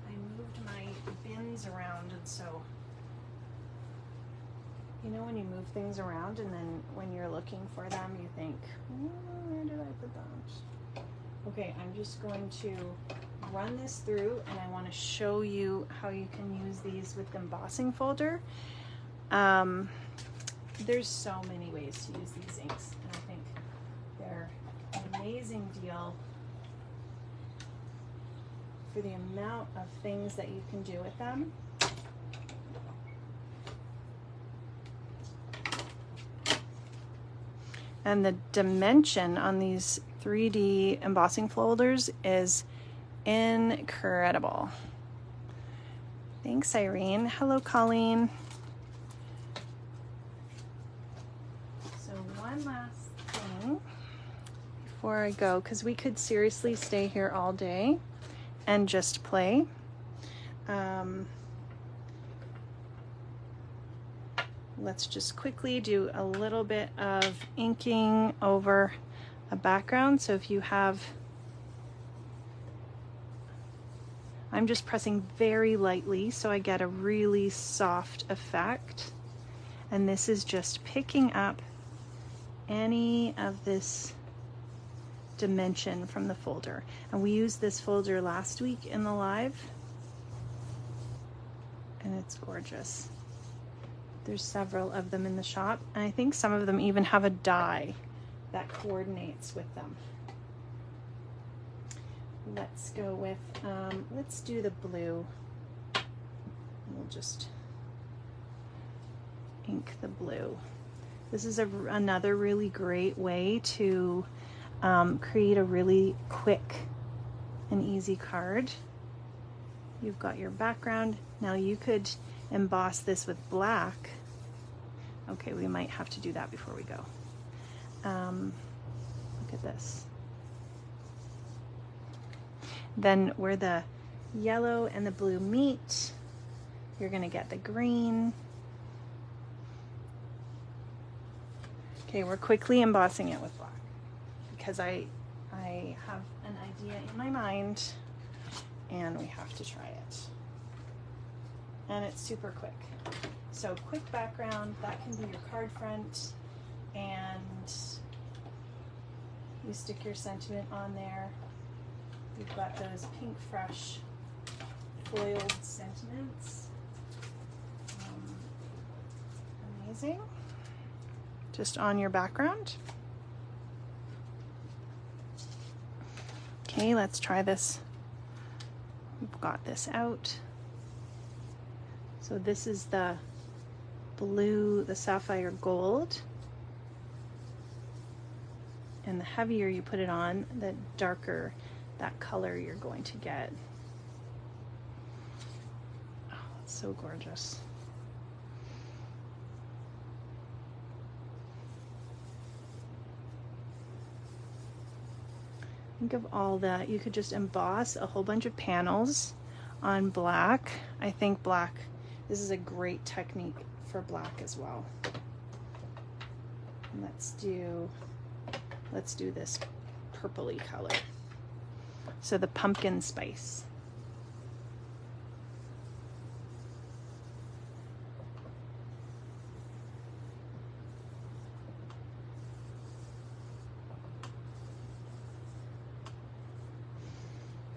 I moved my bins around, and so, you know when you move things around and then when you're looking for them, you think, where did I put that? Okay, I'm just going to run this through, and I want to show you how you can use these with the embossing folder. There's so many ways to use these inks, and I think they're an amazing deal for the amount of things that you can do with them. And the dimension on these 3D embossing folders is incredible. Thanks, Irene. Hello, Colleen. So one last thing before I go, because we could seriously stay here all day and just play. Let's just quickly do a little bit of inking over a background. So if you have, I'm just pressing very lightly so I get a really soft effect. And this is just picking up any of this dimension from the folder. And we used this folder last week in the live, and it's gorgeous. There's several of them in the shop, and I think some of them even have a die that coordinates with them. Let's go with, let's do the blue. We'll just ink the blue. This is another really great way to create a really quick and easy card. You've got your background. Now you could emboss this with black. Okay, we might have to do that before we go. Look at this. Then where the yellow and the blue meet, you're gonna get the green. Okay, we're quickly embossing it with black because I have an idea in my mind and we have to try it. And it's super quick. So quick background, that can be your card front, and you stick your sentiment on there. We've got those pink fresh foiled sentiments. Amazing. Just on your background. Okay, let's try this. We've got this out. So this is the blue, the sapphire gold. And the heavier you put it on, the darker that color you're going to get. Oh, it's so gorgeous. Think of all that. You could just emboss a whole bunch of panels on black. I think black, this is a great technique for black as well. And let's do this purpley color. So the pumpkin spice.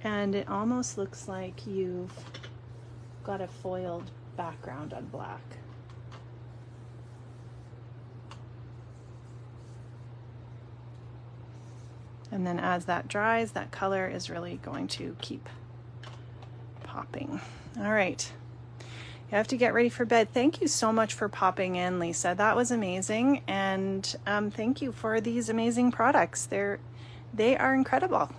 And it almost looks like you've got a foiled background on black. And then as that dries, that color is really going to keep popping. All right, you have to get ready for bed. Thank you so much for popping in, Lisa. That was amazing. And thank you for these amazing products. They are incredible.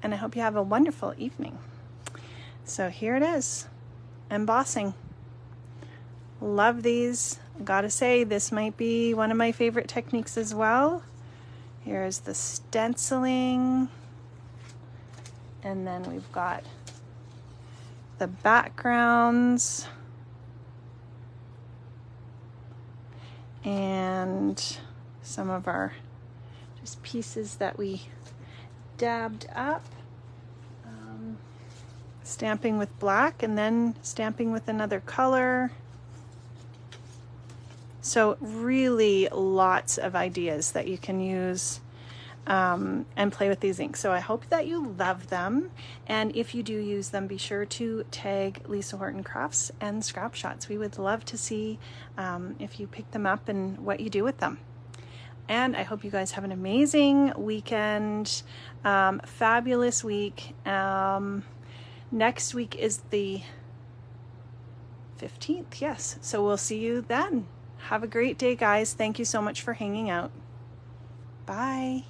And I hope you have a wonderful evening. So here it is, embossing. Love these. Gotta say, this might be one of my favorite techniques as well. Here's the stenciling. And then we've got the backgrounds. And some of our just pieces that we dabbed up, stamping with black and then stamping with another color. So really lots of ideas that you can use and play with these inks. So I hope that you love them, and if you do use them, be sure to tag Lisa Horton Crafts and Scrap Shots. We would love to see if you pick them up and what you do with them. And I hope you guys have an amazing weekend, fabulous week. Next week is the 15th, yes. So we'll see you then. Have a great day, guys. Thank you so much for hanging out. Bye.